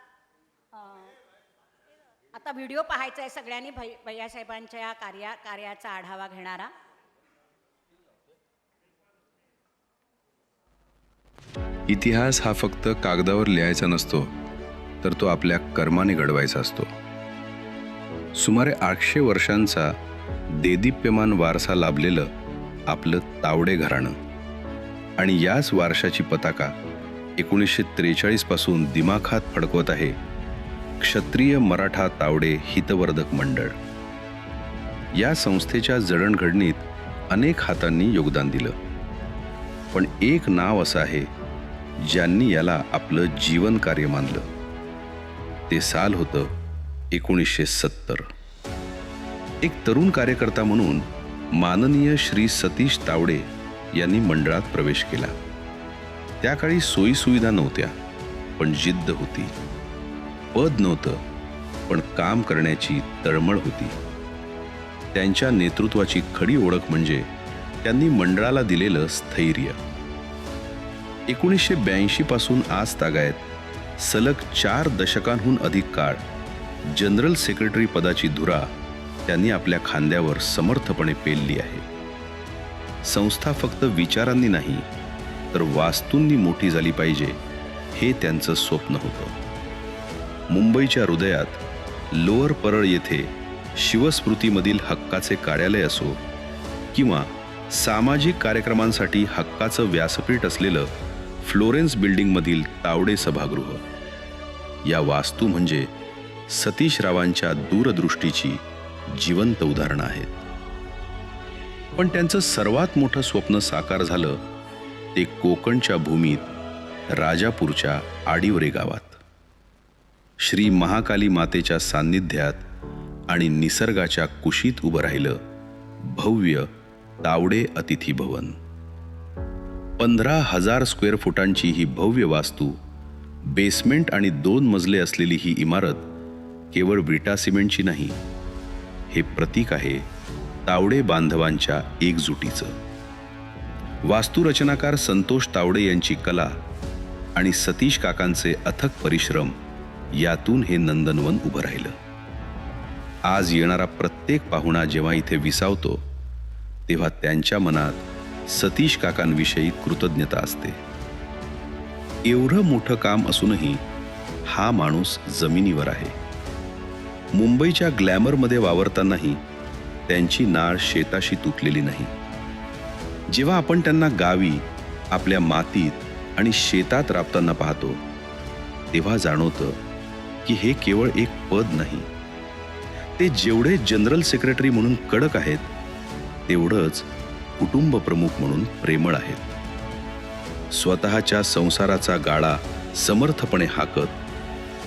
Speaker 3: आता व्हिडिओ पाहायचा आहे सगळ्यांनी. भैयासाहेबांच्या या कार्याचा आढावा घेणारा.
Speaker 5: इतिहास हा फक्त कागदावर लिहायचा नसतो, तर तो आपल्या कर्माने घडवायचा असतो. सुमारे 800 वर्षांचा देदीप्यमान वारसा लाभलेलं आपलं तावडे घराणं आणि याच वारशाची पताका 1943 पासून दिमाखात फडकवत आहे क्षत्रिय मराठा तावडे हितवर्धक मंडळ. या संस्थेच्या जडणघडणीत अनेक हातांनी योगदान दिलं, पण एक नाव असं आहे ज्यांनी याला आपलं जीवन कार्य मानलं. ते साल होतं 1970. एक तरुण कार्यकर्ता म्हणून माननीय श्री सतीश तावडे यांनी मंडळात प्रवेश केला. त्या काळी सोयीसुविधा नव्हत्या, पण जिद्द होती. पद नव्हतं, पण काम करण्याची तळमळ होती. त्यांच्या नेतृत्वाची खरी ओळख म्हणजे त्यांनी मंडळाला दिलेलं स्थैर्य. 1982 पासून आज तागायत सलग 4 दशकांहून अधिक काळ जनरल सेक्रेटरी पदाची धुरा त्यांनी आपल्या खांद्यावर समर्थपणे पेलली आहे. संस्था फक्त विचारांनी नाही, तर वास्तूंनी मोठी झाली पाहिजे हे त्यांचं स्वप्न होतं. मुंबईच्या हृदयात लोअर परळ येथे शिवस्मृतीमधील हक्काचे कार्यालय असो किंवा सामाजिक कार्यक्रमांसाठी हक्काचं व्यासपीठ असलेलं फ्लोरेन्स बिल्डिंगमधील तावडे सभागृह, या वास्तू म्हणजे सतीशरावांच्या दूरदृष्टीची जिवंत उदाहरणं आहेत. पण त्यांचं सर्वात मोठं स्वप्न साकार झालं ते कोकणच्या भूमीत राजापूरच्या आडिवरे गावात. श्री महाकाली मातेच्या सान्निध्यात आणि निसर्गाच्या कुशीत उभं राहिलं भव्य तावडे अतिथी भवन. 15,000 स्क्वेअर फुटांची ही भव्य वास्तू बेसमेंट आणि 2 मजले असलेली ही इमारत केवळ विटा सिमेंटची नाही, हे प्रतीक आहे तावडे बांधवांच्या एकजुटीचं. वास्तुरचनाकार संतोष तावडे यांची कला आणि सतीश काकांचे अथक परिश्रम यातून हे नंदनवन उभं राहिलं. आज येणारा प्रत्येक पाहुणा जेव्हा इथे विसावतो तेव्हा त्यांच्या मनात सतीश काकांविषयी कृतज्ञता असते. एवढं मोठं काम असूनही हा माणूस जमिनीवर आहे. मुंबईच्या ग्लॅमरमध्ये वावरतानाही त्यांची नाळ शेताशी तुटलेली नाही. जेव्हा आपण त्यांना गावी आपल्या मातीत आणि शेतात राबताना पाहतो तेव्हा जाणवतं की हे केवळ एक पद नाही, ते जेवढे जनरल सेक्रेटरी म्हणून कडक आहेत तेवढंच कुटुंब प्रमुख म्हणून प्रेमळ आहेत. स्वतःच्या संसाराचा गाडा समर्थपणे हाकत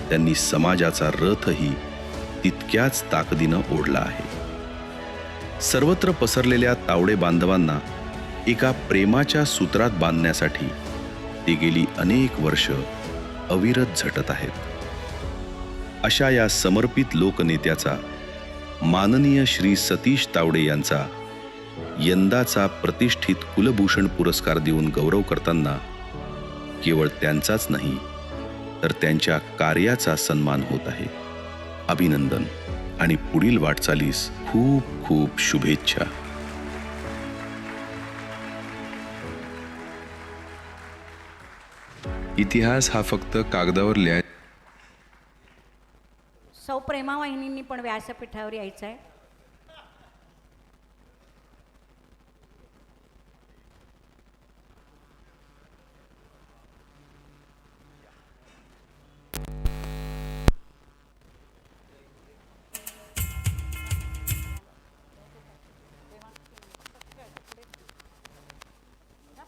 Speaker 5: त्यांनी समाजाचा रथही तितक्याच ताकदीनं ओढला आहे. सर्वत्र पसरलेल्या तावडे बांधवांना एका प्रेमाच्या सूत्रात बांधण्यासाठी ते गेली अनेक वर्ष अविरत झटत आहेत. अशा या समर्पित लोकनेत्याचा माननीय श्री सतीश तावडे यांचा यंदाचा प्रतिष्ठित कुलभूषण पुरस्कार देऊन गौरव करताना केवळ त्यांचाच नाही तर त्यांच्या कार्याचा सन्मान होत आहे. अभिनंदन आणि पुढील वाटचालीस खूप खूप शुभेच्छा. इतिहास हा फक्त कागदावर लिहाय
Speaker 3: सौ प्रेमा वहिनींनी पण व्यासपीठावर यायचं आहे.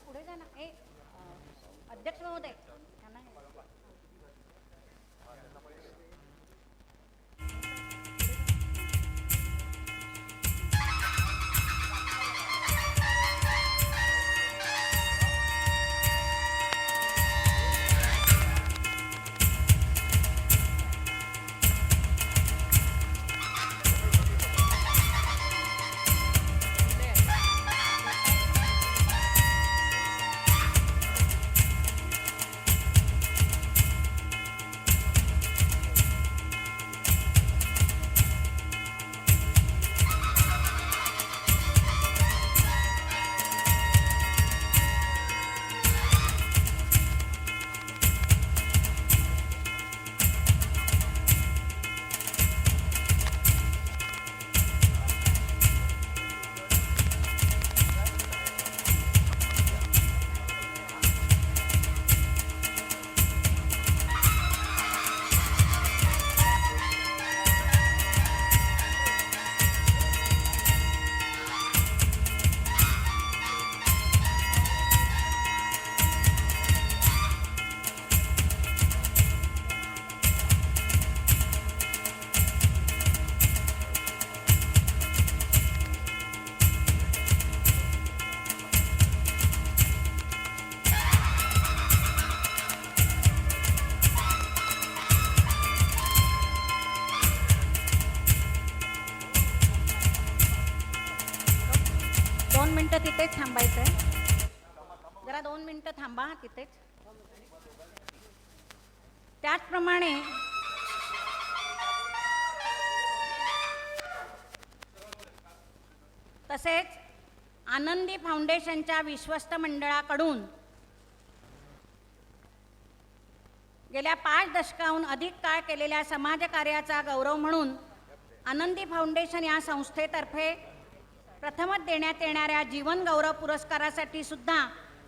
Speaker 3: पुढे जा ना. अध्यक्ष महोदय त्यांना तिथेच थांबायचं आहे. जरा 2 मिनिटं थांबा तिथेच. त्याचप्रमाणे तसेच आनंदी फाउंडेशनच्या विश्वस्त मंडळाकडून गेल्या 5 दशकाहून अधिक काळ केलेल्या समाजकार्याचा गौरव म्हणून आनंदी फाउंडेशन या संस्थेतर्फे प्रथमच देण्यात येणाऱ्या जीवन गौरव पुरस्कारासाठी सुद्धा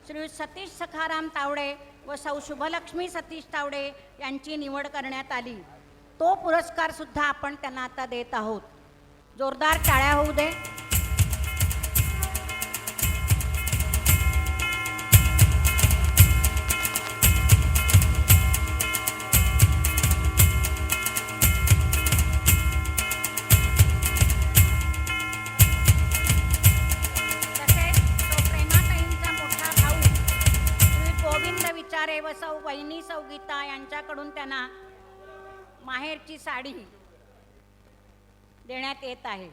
Speaker 3: श्री सतीश सखाराम तावडे व सौ शुभलक्ष्मी सतीश तावडे यांची निवड करण्यात आली. तो पुरस्कार सुद्धा आपण त्यांना आता देत आहोत. जोरदार टाळ्या होऊ दे. व सौ वहिनी पत्नी सौ गीता यांच्याकडून त्यांना माहेरची साडी देण्यात येत आहे.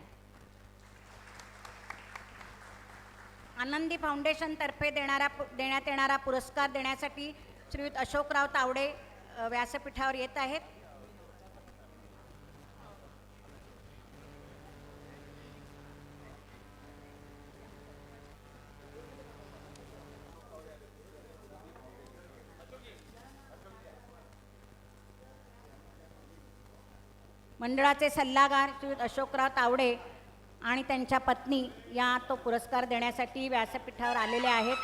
Speaker 3: आनंदी फाउंडेशन तर्फे देण्यात येणारा पुरस्कार देण्यासाठी श्रीयुत अशोकराव तावडे व्यासपीठावर येत आहेत. मंडळाचे सल्लागार श्रीयुत अशोकराव तावडे आणि त्यांच्या पत्नी या तो पुरस्कार देण्यासाठी व्यासपीठावर आलेले आहेत.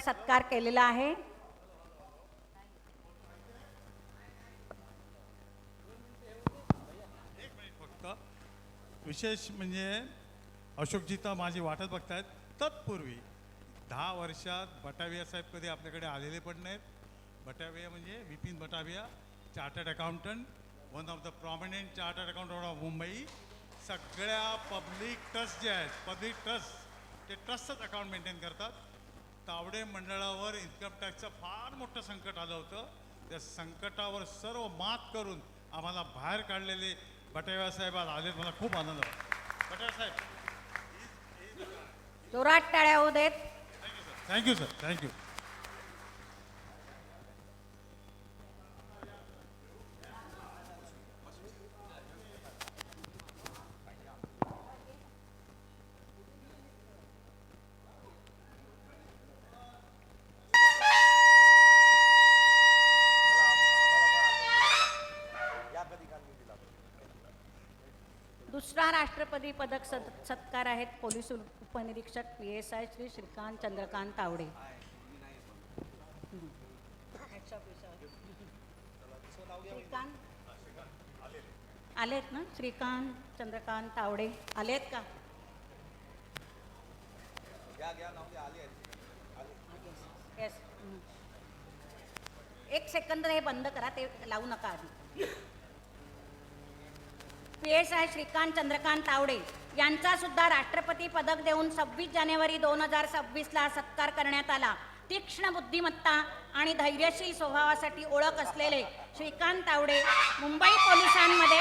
Speaker 3: सत्कार केलेला आहे.
Speaker 6: फक्त विशेष म्हणजे अशोकजी तर माझी वाटच बघतायत. तत्पूर्वी 10 वर्षात बटाविया साहेब कधी आपल्याकडे आलेले पण नाहीत. बटाविया म्हणजे Vipin Batavia, chartered accountant, one of the prominent chartered accountant of Mumbai. सगळ्या पब्लिक ट्रस्ट जे आहेत, पब्लिक ट्रस्ट ते ट्रस्टच अकाउंट मेंटेन करतात. तावडे मंडळावर इन्कम टॅक्सचं फार मोठं संकट आलं होतं. त्या संकटावर सर्व मात करून आम्हाला बाहेर काढलेले बटाविया साहेब आज आले. मला खूप आनंद वाटतो. बटाविया साहेब
Speaker 3: जोरात टाळ्या होऊ देत.
Speaker 6: Thank you sir, thank you.
Speaker 3: दुसरा राष्ट्रपती पदक सत्कार आहेत पोलीस उपनिरीक्षक PSI श्री श्रीकांत चंद्रकांत तावडे. श्रीकांत आलेत ना? श्रीकांत चंद्रकांत तावडे आलेत का? येस. एक सेकंद हे बंद करा, ते लावू नका आधी. PSI श्रीकांत चंद्रकांत तावडे यांचा सुद्धा राष्ट्रपती पदक देऊन 26 जानेवारी 2026ला सत्कार करण्यात आला. तीक्ष्ण बुद्धिमत्ता आणि धैर्यशील स्वभावासाठी ओळख असलेले श्रीकांत तावडे मुंबई पोलिसांमध्ये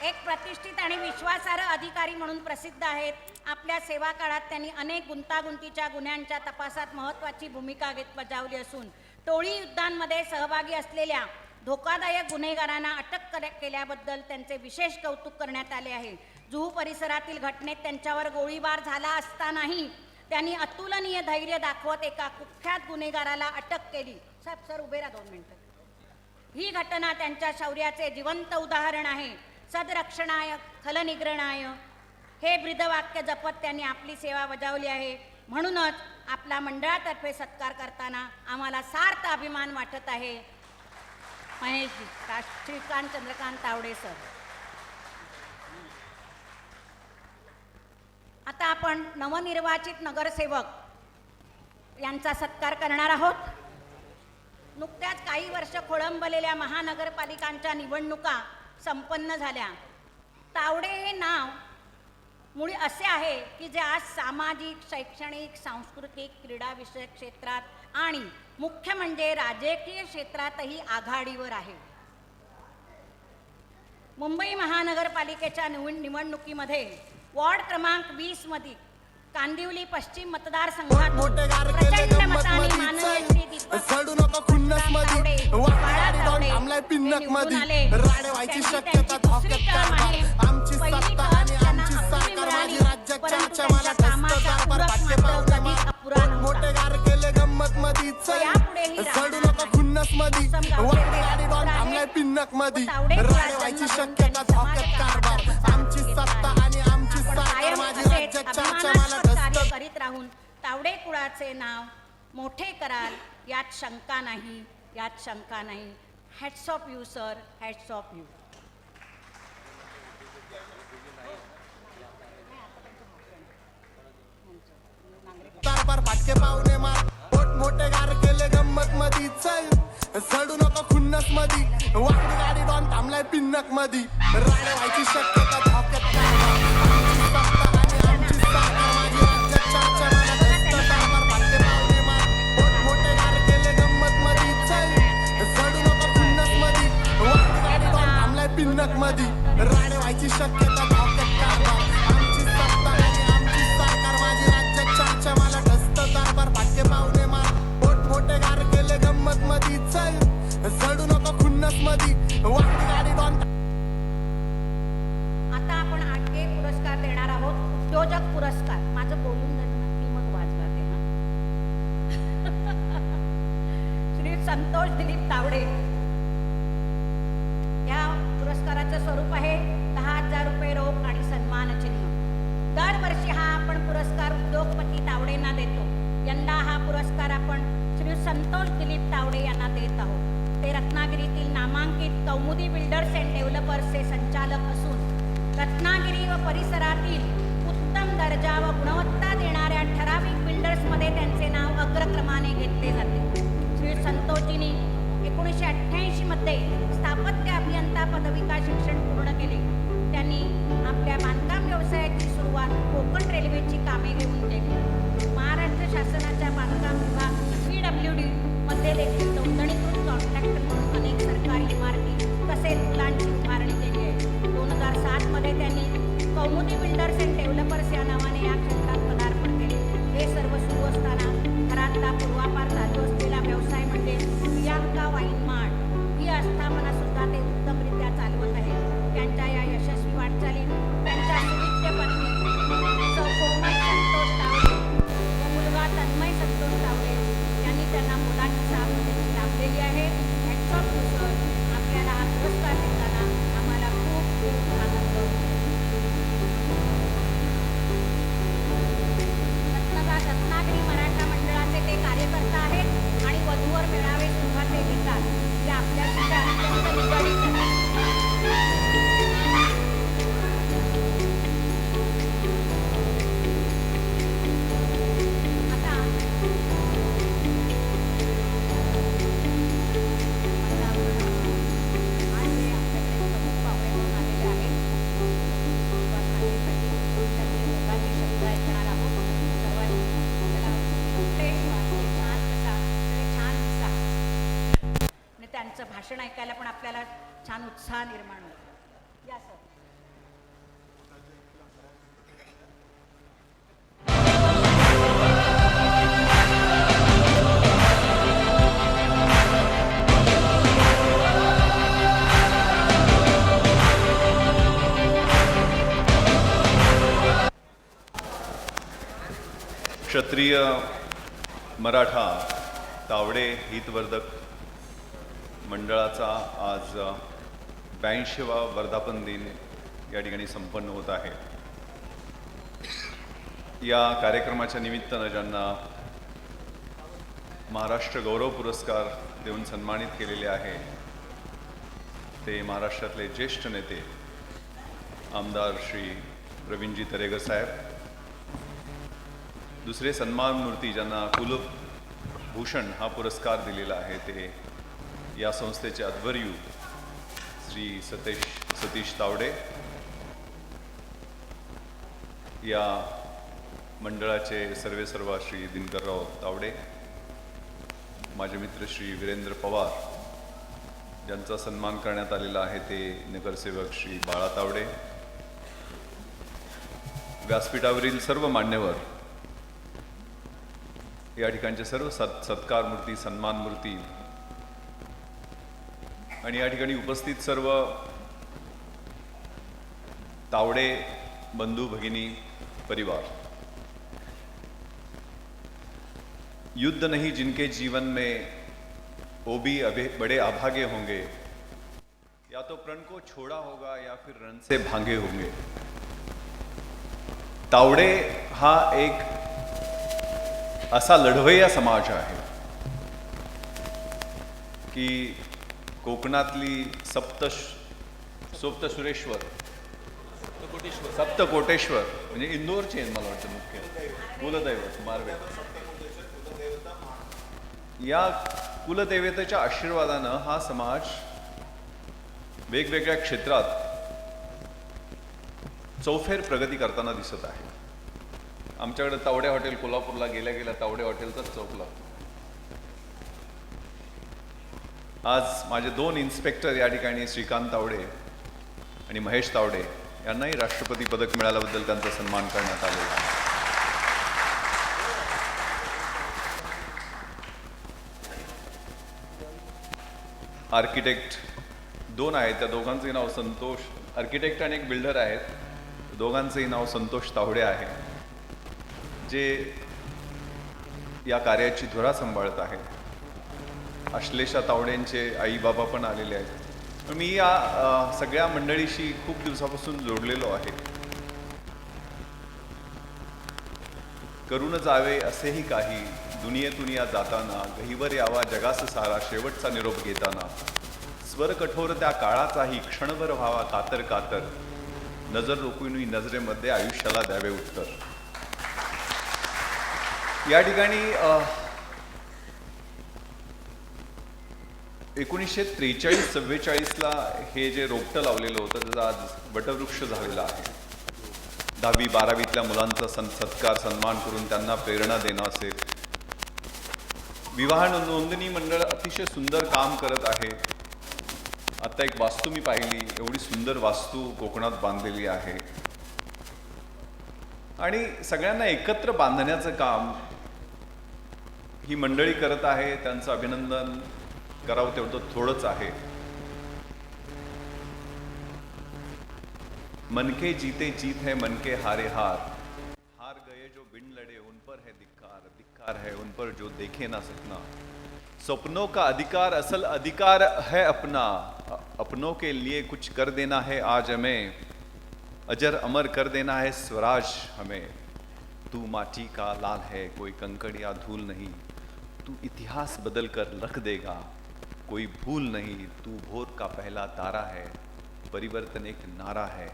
Speaker 3: एक प्रतिष्ठित आणि विश्वासार्ह अधिकारी म्हणून प्रसिद्ध आहेत. आपल्या सेवा काळात त्यांनी अनेक गुंतागुंतीच्या गुन्ह्यांच्या तपासात महत्त्वाची भूमिका बजावली असून टोळी युद्धांमध्ये सहभागी असलेल्या धोकादायक गुन्हेगारांना अटक केल्याबद्दल त्यांचे विशेष कौतुक करण्यात आले आहे. जुहू परिसरातील घटनेत त्यांच्यावर गोळीबार झाला असतानाही त्यांनी अतुलनीय धैर्य दाखवत एका कुख्यात गुन्हेगाराला अटक केली. सर उभे राहा 2 मिनिटं. ही घटना त्यांच्या शौर्याचे जिवंत उदाहरण आहे. सदरक्षणाय खलनिग्रहणाय हे ब्रीदवाक्य जपत त्यांनी आपली सेवा बजावली आहे. म्हणूनच आपला मंडळातर्फे सत्कार करताना आम्हाला सार्थ अभिमान वाटत आहे. महेशजी, श्रीकांत चंद्रकांत तावडे सर. आता आपण नवनिर्वाचित नगरसेवक यांचा सत्कार करणार आहोत. नुकत्याच काही वर्ष खोळंबलेल्या महानगरपालिकांच्या निवडणुका संपन्न झाल्या. तावडे हे नाव मुळी असे आहे की जे आज सामाजिक, शैक्षणिक, सांस्कृतिक, क्रीडाविषयक क्षेत्रात आणि मुख्य म्हणजे राजकीय क्षेत्रातही आघाडीवर आहे. मुंबई महानगरपालिकेच्या निवडणुकीमध्ये वॉर्ड क्रमांक 20 मध्ये कांदिवली पश्चिम मतदारसंघात प्रचंड मताने माननीय श्री दीपक तावडे, बाळा तावडे हे निवडून आले. त्यांची दुसरी टर्म आहे. पहिली टर्म त्यांना अपयशी मिळाली, परंतु त्यांच्या कामाचा पूरक मात्र कधीच अपुरा नव्हता. यापुढेही तावडे करीत राहून तावडे कुळाचे नाव मोठे कराल यात शंका नाही. यात शंका नाही. Hats off you sir, hats off you.
Speaker 7: कारभार फाटके पाहुणे मार मोठ मोठे गार केले गंमत मधी चल चढू नको खुन्नस मधी वाकडी गाडी डॉन थांबलाय पिन्नक मधी राडे व्हायची शक्यता धोक्यात आमची सत्ता आणि आमची सरकार माझी राज्यात चर्चा मला दस्त कारभार फाटके पाहुणे मार मोठ मोठे गार केले गंमत मधी चल चढू नको खुन्नस मधी वाकडी गाडी डॉन थांबलाय पिन्नक मधी राडे व्हायची शक्यता धोक्यात कारभार आमची सत्ता आणि आमची सरकार माझी राज्यात चर्चा मला दस्त कारभार फाटके पाहुणे मार मोठ मोठे गार केले गंमत मधी चल चढू नको खुन्नस मधी वाकडी गाडी डॉन.
Speaker 3: आता आपण आठवे पुरस्कार देणार आहोत, उद्योजक पुरस्कार. माझं बोलून झालं ना की मग वाजवा ते ना. श्री संतोष दिलीप तावडे. या पुरस्काराचं स्वरूप आहे 10,000 रुपये रोख आणि सन्मान चिन्ह. दरवर्षी हा आपण पुरस्कार उद्योगपती तावडेंना देतो. यंदा हा पुरस्कार आपण श्री संतोष दिलीप तावडे यांना देत आहोत. ते रत्नागिरीतील नामांकित कौमुदी बिल्डर्स अँड डेव्हलपर्सचे संचालक असून रत्नागिरी व परिसरातील उत्तम दर्जा व गुणवत्ता देणाऱ्या ठराविक बिल्डर्समध्ये त्यांचे नाव अग्रक्रमाने घेतले जाते. श्री संतोषजींनी 1988 मध्ये स्थापत्य अभियंता पदविका शिक्षण पूर्ण केले. त्यांनी आपल्या बांधकाम व्यवसायाची सुरुवात कोकण रेल्वेची कामे घेऊन केली. महाराष्ट्र शासनाच्या बांधकाम विभाग PWD मध्ये देखील नोंदणीकृत कॉन्ट्रॅक्टर म्हणून अनेक सरकारी इमारती तसेच मुलांची उभारणी केली आहे. 2007 मध्ये त्यांनी कौमुदी बिल्डर्स अँड डेव्हलपर्स या नावाने या क्षेत्रात पदार्पण केले. हे सर्व सुरू असताना घरातला पूर्वापार चालू असलेला व्यवसाय म्हणजे प्रियांका वाईन मार्ट ही आस्थापना सुद्धा ते उत्तमरित्या चालवत आहे. त्यांच्या या यशस्वी वाटचालीत त्यांच्या सुविद्य पत्नी सौ कोमल संतोष तावडे व मुलगा तन्मय संतोष तावडे यांनी त्यांना मुलांची साथ त्यांची लाभलेली आहे. Hats off you sir. आपल्याला हा पुरस्कार देताना आम्हाला खूप खूप आनंद होतो. रत्नागिरी मराठा मंडळाचे ते कार्यकर्ता आहेत आणि वधूवर मेळावे सुद्धा ते घेतात. ते आपल्याशी अत्यंत निगडीत आहेत. त्यांचं भाषण ऐकायला पण आपल्याला छान उत्साह निर्माण होतो. या सर.
Speaker 8: क्षत्रिय मराठा तावडे हितवर्धक मंडळाचा आज 82वा वर्धापन दिन या ठिकाणी संपन्न होत आहे. या कार्यक्रमाच्या निमित्तानं ज्यांना महाराष्ट्र गौरव पुरस्कार देऊन सन्मानित केलेले आहे ते महाराष्ट्रातले ज्येष्ठ नेते आमदार श्री प्रवीणजी तरेगर साहेब. दुसरे सन्मान मूर्ती ज्यांना कुलभूषण हा पुरस्कार दिलेला आहे ते या संस्थेचे अध्वर्यू श्री सतीश तावडे. या मंडळाचे सर्वेसर्वा श्री दिनकरराव तावडे. माझे मित्र श्री वीरेंद्र पवार ज्यांचा सन्मान करण्यात आलेला आहे ते नगरसेवक श्री बाळा तावडे. व्यासपीठावरील सर्व मान्यवर, या ठिकाणचे सर्व सत्कार मूर्ती, सन्मान मूर्ती आणि या ठिकाणी उपस्थित सर्व तावडे बंधू भगिनी परिवार. युद्ध नहीं जिनके जीवन में वो भी बड़े अभागे होंगे, या तो प्रण को छोड़ा होगा या फिर रण से भांगे होंगे. तावडे हा एक असा लढवय्या समाज आहे की कोकणातली सप्तकोटेश्वर म्हणजे इंदोरचे आहेत मला वाटतं मुख्य कुलदैवत मारवे. या कुलदेवतेच्या आशीर्वादानं हा समाज वेगवेगळ्या क्षेत्रात चौफेर प्रगती करताना दिसत आहे. आमच्याकडे तावडे हॉटेल कोल्हापूरला गेल्या गेल्या तावडे हॉटेलचाच चौक लागतो. आज माझे 2 इन्स्पेक्टर या ठिकाणी श्रीकांत तावडे आणि महेश तावडे यांनाही राष्ट्रपती पदक मिळाल्याबद्दल त्यांचा सन्मान करण्यात आलेला आहे. आर्किटेक्ट 2 आहेत, त्या दोघांचंही नाव संतोष, आर्किटेक्ट आणि एक बिल्डर आहेत, दोघांचंही नाव संतोष तावडे आहे, जे या कार्याची धुरा सांभाळत आहे. अश्लेषा तावडेंचे आई बाबा पण आलेले आहेत. मी या सगळ्या मंडळीशी खूप दिवसापासून जोडलेलो आहे. करून जावे असेही काही, दुनियेतून या जाताना, गहीवर यावा जगास सारा, शेवटचा निरोप घेताना, स्वर कठोर त्या काळाचाही, क्षणभर व्हावा कातर कातर, नजर रोखून नजरेमध्ये आयुष्याला द्यावे उत्तर. या ठिकाणी 1943-44ला हे जे रोपटं लावलेलं होतं त्याचा आज वटवृक्ष झालेला आहे. 10वी-12वीतल्या मुलांचा सत्कार सन्मान करून त्यांना प्रेरणा देणं असेल. विवाह नोंदणी मंडळ अतिशय सुंदर काम करत आहे. आता एक वास्तू मी पाहिली, एवढी सुंदर वास्तू कोकणात बांधलेली आहे आणि सगळ्यांना एकत्र बांधण्याचं काम ही मंडळी करत आहे. त्यांचं अभिनंदन करावं तेवढं थोडंच आहे. मन के जीते जीत है, मन के हारे हार, हार गए जो बिन लड़े उन पर है धिक्कार, धिक्कार है उन पर जो देखे ना सकना. सपनों का अधिकार असल अधिकार है अपना, अपनों के लिए कुछ कर देना है आज हमें, अजर अमर कर देना है स्वराज हमें. तू माटी का लाल है, कोई कंकड़ या धूल नहीं, तू इतिहास बदल कर रख देगा, कोई भूल नहीं, तू भोर का पहला तारा है, परिवर्तन एक नारा है,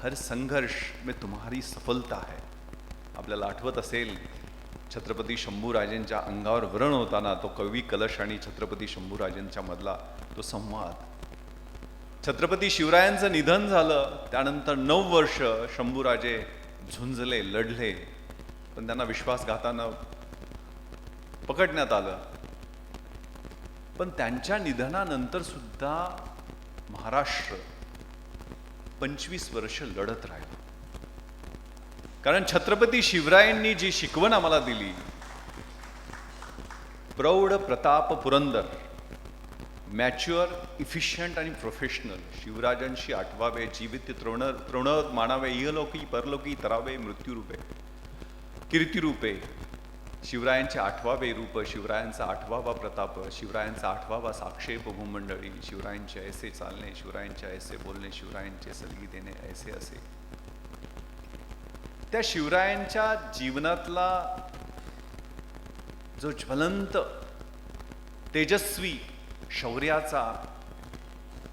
Speaker 8: हर संघर्ष में तुम्हारी सफलता है. आपल्याला आठवत असेल छत्रपती शंभूराजेंच्या अंगावर व्रण होताना तो कवी कलश आणि छत्रपती शंभूराजेंच्या मधला तो संवाद. छत्रपती शिवरायांचं निधन झालं त्यानंतर 9 वर्ष शंभूराजे झुंजले, लढले, पण त्यांना विश्वासघातानं पकडण्यात आलं. पण त्यांच्या निधनानंतर सुद्धा महाराष्ट्र 25 वर्ष लढत राहिलं. कारण छत्रपती शिवरायांनी जी शिकवण आम्हाला दिली, प्रौढ प्रताप पुरंदर, मॅच्युअर, इफिशियंट आणि प्रोफेशनल, शिवराजांशी आठवावे, जीवित तृण मानावे, इहलोकी परलोकी तरावे मृत्यूरूपे कीर्तिरूपे. शिवरायांचे 8वावे रूप, शिवरायांचा 8वावा प्रताप, शिवरायांचा 8वावा साक्षेप भूमंडळी, शिवरायांचे ऐसे चालणे, शिवरायांचे ऐसे बोलणे, शिवरायांचे सलगी देणे ऐसे असे. त्या शिवरायांच्या जीवनातला जो ज्वलंत तेजस्वी शौर्याचा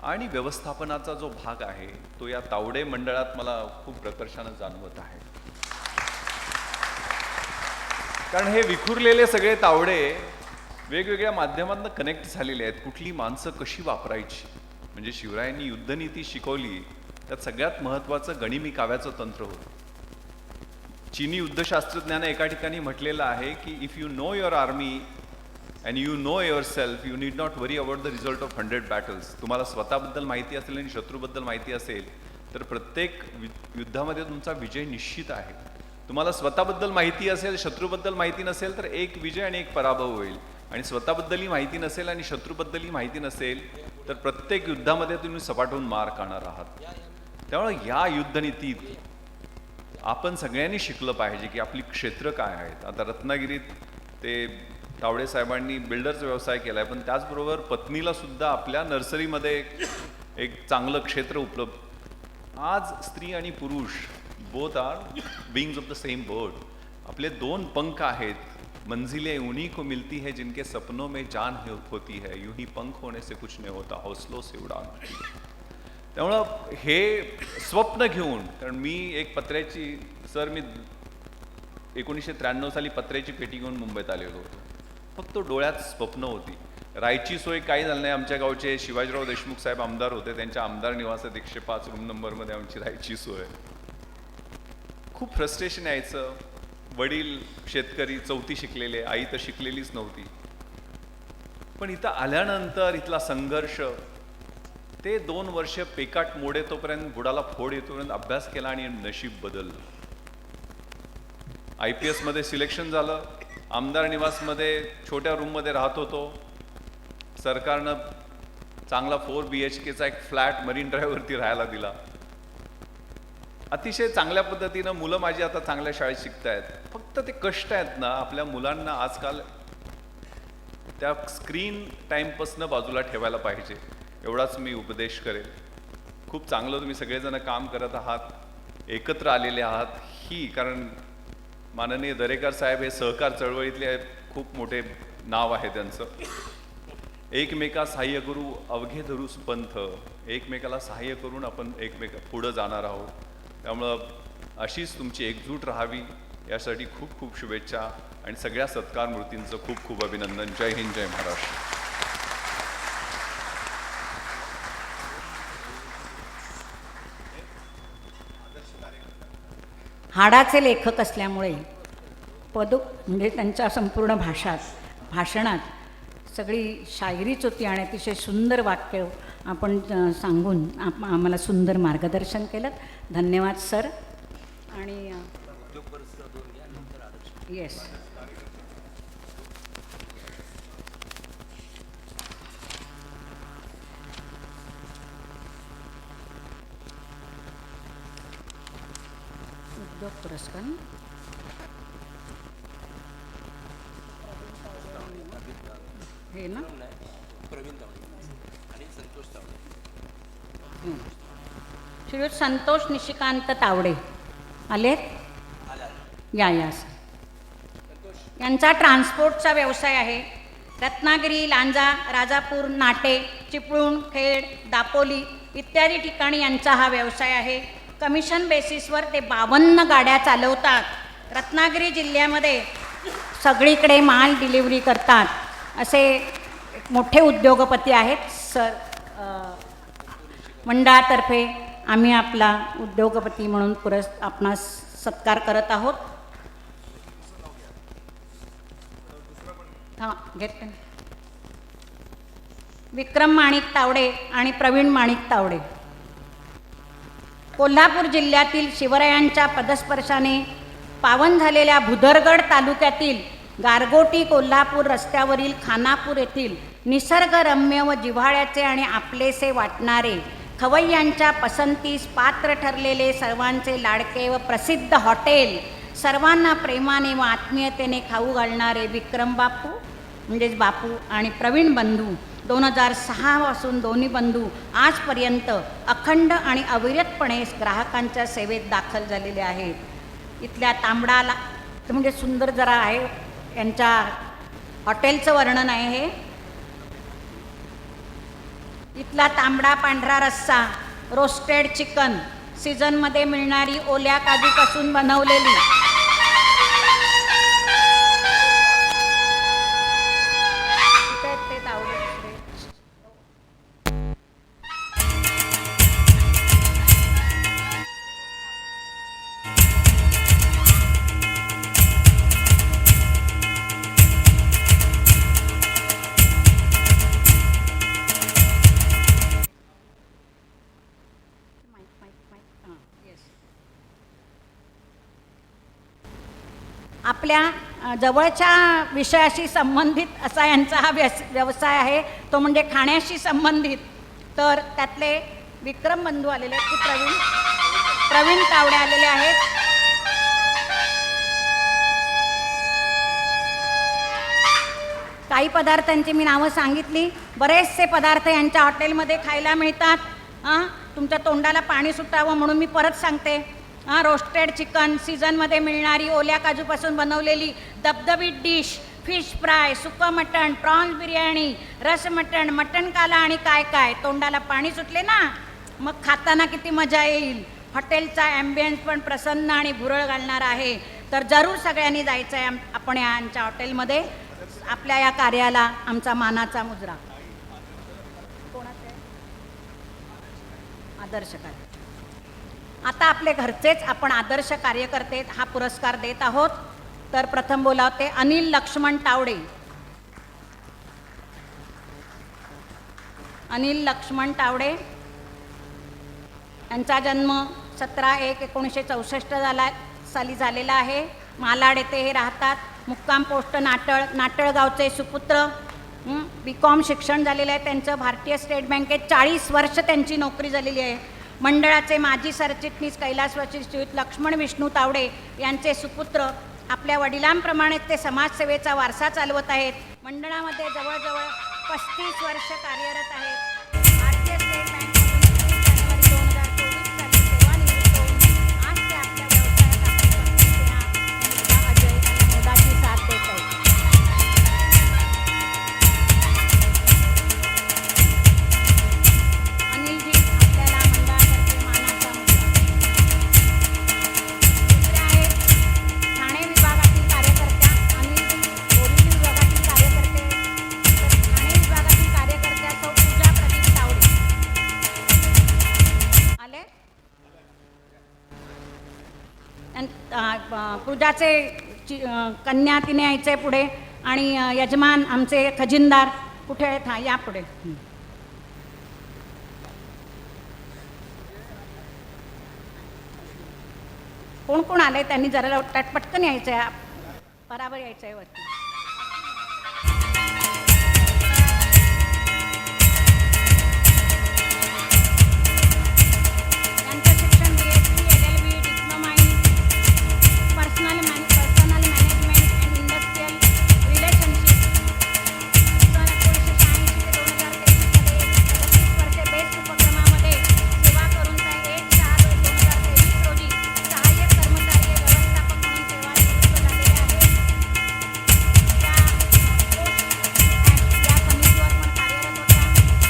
Speaker 8: आणि व्यवस्थापनाचा जो भाग आहे तो या तावडे मंडळात मला खूप प्रकर्षानं जाणवत आहे. कारण हे विखुरलेले सगळे तावडे वेगवेगळ्या माध्यमांना कनेक्ट झालेले आहेत. कुठली माणसं कशी वापरायची, म्हणजे शिवरायांनी युद्धनीती शिकवली त्यात सगळ्यात महत्त्वाचं गनिमी काव्याचं तंत्र होतं. चीनी युद्धशास्त्रज्ञाने एका ठिकाणी म्हटलेलं आहे की if you know your army and you know your self, you need not worry about the result of 100 battles. तुम्हाला स्वतःबद्दल माहिती असेल आणि शत्रूबद्दल माहिती असेल तर प्रत्येक युद्धामध्ये तुमचा विजय निश्चित आहे. तुम्हाला स्वतःबद्दल माहिती असेल, शत्रूबद्दल माहिती नसेल तर एक विजय आणि एक पराभव होईल. आणि स्वतःबद्दलही माहिती नसेल आणि शत्रूबद्दलही माहिती नसेल तर प्रत्येक युद्धामध्ये तुम्ही सपाटून मार खाणार आहात. त्यामुळे या युद्धनीतीत आपण सगळ्यांनी शिकलं पाहिजे की आपली क्षेत्र काय आहेत. आता रत्नागिरीत ते तावडे साहेबांनी बिल्डरचा व्यवसाय केला आहे, पण त्याचबरोबर पत्नीला सुद्धा आपल्या नर्सरीमध्ये एक चांगलं क्षेत्र उपलब्ध. आज स्त्री आणि पुरुष both are beings of the same bird. आपले 2 पंख आहेत मंजिलें उन्हीं को मिलती है जिनके सपनों में जान होती है, यूं ही पंख होने से कुछ नहीं होता, हौसलों से उडान होती है. त्यामुळं हे स्वप्न घेऊन, कारण मी एक पत्र्याची मी 1993 साली पत्र्याची पेटी घेऊन मुंबईत आलेलो होतो. फक्त डोळ्यात स्वप्न होती. राहायची सोय काही झाली नाही. आमच्या गावचे शिवाजीराव देशमुख साहेब आमदार होते, त्यांच्या आमदार निवासात 105 रूम नंबरमध्ये आमची राहायची सोय. खूप फ्रस्ट्रेशन यायचं. वडील शेतकरी, 4थी शिकलेले, आई तर शिकलेलीच नव्हती. पण इथं आल्यानंतर इथला संघर्ष, ते 2 वर्ष पेकाट मोड येतोपर्यंत, बुडाला फोड येतोपर्यंत अभ्यास केला आणि नशीब बदललं. IPS मध्ये सिलेक्शन झालं. आमदार निवासमध्ये छोट्या रूममध्ये राहत होतो. सरकारनं चांगला 4 BHKचा एक फ्लॅट मरीन ड्राईव्हवरती राहायला दिला. अतिशय चांगल्या पद्धतीनं मुलं माझी आता चांगल्या शाळेत शिकतायत. फक्त ते कष्ट आहेत ना, आपल्या मुलांना आजकाल त्या स्क्रीन टाईमपासून बाजूला ठेवायला पाहिजे, एवढाच मी उपदेश करेल. खूप चांगलं तुम्ही सगळेजण काम करत आहात, एकत्र आलेले आहात. ही कारण माननीय दरेकर साहेब हे सहकार चळवळीतले खूप मोठे नाव आहे त्यांचं. एकमेका सहाय्य करू अवघे धरू पंथ, एकमेकाला सहाय्य करून आपण पुढं जाणार आहोत. त्यामुळं अशीच तुमची एकजूट राहावी यासाठी खूप खूप शुभेच्छा आणि सगळ्या सत्कार मूर्तींचं खूप खूप अभिनंदन. जय हिंद, जय महाराष्ट्र.
Speaker 3: हाडाचे लेखक असल्यामुळे म्हणजे त्यांच्या संपूर्ण भाषणात सगळी शायरीच होती आणि अतिशय सुंदर वाक्य आपण सांगून आम्हाला सुंदर मार्गदर्शन केलं. धन्यवाद सर. आणि येस, उद्योग पुरस्कार हे ना, श्रीयुत संतोष निशिकांत तावडे आलेत. या यांचा ट्रान्सपोर्टचा व्यवसाय आहे. रत्नागिरी, लांजा, राजापूर, नाटे, चिपळूण, खेड, दापोली इत्यादी ठिकाणी यांचा हा व्यवसाय आहे. कमिशन बेसिसवर ते 52 गाड्या चालवतात. रत्नागिरी जिल्ह्यामध्ये सगळीकडे माल डिलिव्हरी करतात. असे मोठे उद्योगपती आहेत. सर, मंडळातर्फे आम्ही आपला उद्योगपती म्हणून आपणास सत्कार करत आहोत. हां, घेते. विक्रम माणिक तावडे आणि प्रवीण माणिक तावडे. कोल्हापूर जिल्ह्यातील शिवरायांच्या पदस्पर्शाने पावन झालेल्या भुदरगड तालुक्यातील गारगोटी कोल्हापूर रस्त्यावरील खानापूर येथील निसर्गरम्य व जिव्हाळ्याचे आणि आपलेसे वाटणारे, खवय्यांच्या पसंतीस पात्र ठरलेले, सर्वांचे लाडके व प्रसिद्ध हॉटेल, सर्वांना प्रेमाने व आत्मीयतेने खाऊ घालणारे विक्रम बापू म्हणजेच बापू आणि प्रवीण बंधू 2006 पासून दोन्ही बंधू आजपर्यंत अखंड आणि अविरतपणे ग्राहकांच्या सेवेत दाखल झालेले आहेत. इथल्या तांबडाला म्हणजे सुंदर जरा आहे, यांच्या हॉटेलचं वर्णन आहे हे. इथला तांबडा पांढरा रस्सा, रोस्टेड चिकन, सीझनमध्ये मिळणारी ओल्या काजूपासून बनवलेली आपल्या जवळच्या विषयाशी संबंधित असा यांचा हा व्यवसाय आहे, तो म्हणजे खाण्याशी संबंधित. तर त्यातले विक्रम बंधू आलेले आहेत की प्रवीण तावडे आलेले आहेत. काही पदार्थांची मी नावं सांगितली. बरेचसे पदार्थ यांच्या हॉटेलमध्ये खायला मिळतात. तुमच्या तोंडाला पाणी सुटावं म्हणून मी परत सांगते. रोस्टेड चिकन, सीझनमध्ये मिळणारी ओल्या काजूपासून बनवलेली दबदबीत डिश, फिश फ्राय, सुकं मटण, प्रॉन्स बिर्याणी, रस मटण, मटण काला आणि काय काय. तोंडाला पाणी सुटले ना, मग खाताना किती मजा येईल. हॉटेलचा ॲम्बियन्स पण प्रसन्न आणि भुरळ घालणार आहे. तर जरूर सगळ्यांनी जायचं आहे आपण यांच्या हॉटेलमध्ये. आपल्या या कार्याला आमचा मानाचा मुजरा. कोणाचं आहे? आदर्श कार्य. आता आपले घरचेच आपण आदर्श कार्यकर्ते हा पुरस्कार देत आहोत. तर प्रथम बोलावते अनिल लक्ष्मण तावडे. अनिल लक्ष्मण तावडे यांचा जन्म 17/1/1964 साली झालेला आहे. मालाड येथे हे राहतात. मुक्काम पोस्ट नाटळ गावचे सुपुत्र. BCom शिक्षण झालेलं आहे त्यांचं. भारतीय स्टेट बँकेत 40 वर्ष त्यांची नोकरी झालेली आहे. मंडळाचे माजी सरचिटणीस कैलासवासी श्रीयुत लक्ष्मण विष्णू तावडे यांचे सुपुत्र. आपल्या वडिलांप्रमाणे ते समाजसेवेचा वारसा चालवत आहेत. मंडळामध्ये जवळजवळ 35 वर्ष कार्यरत आहेत. भारतीय स्टेट बँकेमध्ये 23 जानेवारी 2024 साली सेवानिवृत्त होऊन आज ते आपल्या व्यवसायात आपली अजय आणि मोलाची साथ देत आहेत. अनिलजी आपल्याला मंडळातर्फे मानाचा मुजरा. दुसरे आहेत ठाणे विभागातील कार्यकर्त्या अनिलजी. बोरिवली विभागातील कार्यकर्ते तर ठाणे विभागातील कार्यकर्त्या सौ पूजा प्रदीप तावडे. आले पूजाचे कन्या तिने यायचे पुढे. आणि यजमान आमचे खजिनदार कुठे आहेत? हा या पुढे. कोण कोण आले त्यांनी जरा पटकन यायचं आहे. बराबर यायचं आहे वरती. त्यांचं शिक्षण BSc LLB diploma in personal management and industrial relationship. 1986 ते 2023 मध्ये 35 वर्षे बेस्ट उपक्रमामध्ये सेवा करून त्या 1/6/2023 रोजी सहाय्यक कर्मचारी व्यवस्थापक म्हणून सेवानिवृत्त झालेले आहेत. त्या या समितीवर पण कार्यरत होत्या.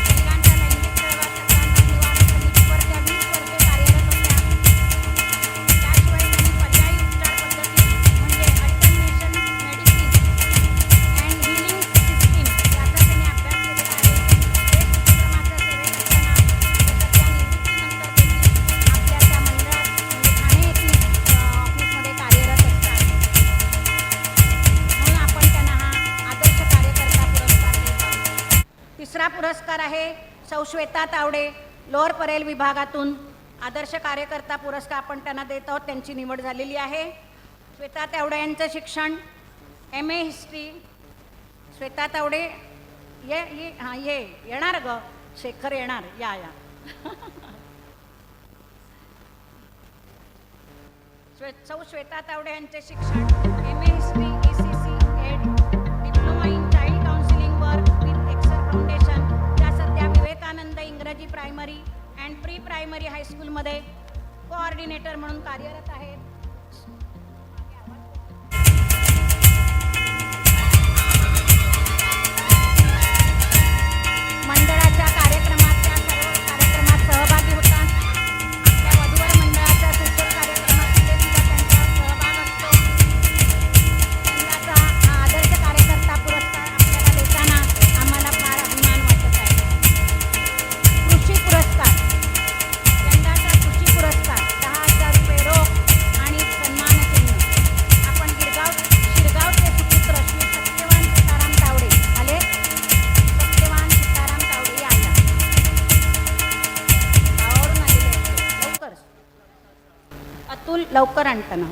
Speaker 3: महिलांच्या लैंगिक प्रभाव तक्रार निवारण समितीवर त्या 20 वर्षे कार्यरत होत्या. त्याशिवाय त्यांनी पर्यायी उपचार पद्धती म्हणजे alternation medicine and healing system याचा त्यांनी अभ्यास केलेला आहे. बेस्ट उपक्रमाच्या सेवेत असताना सध्या निवृत्तीनंतर देखील आपल्या त्या मंडळात म्हणजे ठाणे येथील ऑफिसमध्ये कार्यरत असतात. म्हणून आपण त्यांना हा आदर्श कार्यकर्ता पुरस्कार देत आहोत. तिसरा पुरस्कार आहे सौ श्वेता तावडे. लोअर परेल विभागातून आदर्श कार्यकर्ता पुरस्कार आपण त्यांना देत आहोत. त्यांची निवड झालेली आहे. श्वेता तावडे यांचं शिक्षण MA हिस्ट्री. श्वेता तावडे येणार ग शेखर येणार. या सौ श्वेता तावडे यांचे शिक्षण MA history ECC Ed diploma in child counselling work with Excel foundation. त्या सध्या विवेकानंद इंग्रजी प्रायमरी अँड प्री प्रायमरी हायस्कूलमध्ये कोऑर्डिनेटर म्हणून कार्यरत आहेत. मंडळाच्या कार्यक्रमात सहभागी होतात. आपल्या वधूवर मंडळाच्या सूचक कार्यक्रमामध्ये सुद्धा त्यांचा सहभाग असतो. यंदाचा हा आदर्श कार्यकर्ता पुरस्कार आपल्याला देताना आम्हाला फार अभिमान वाटत आहे. कृषी पुरस्कार. यंदाचा कृषी पुरस्कार 10,000 रुपये रोख आणि सन्मानचिन्ह. आपण शिरगावचे सुपुत्र श्री सत्यवान सीताराम तावडे आले. सत्यवान सीताराम तावडे या गावावरून आलेले आहेत. लवकर अतुल लवकर आणताना.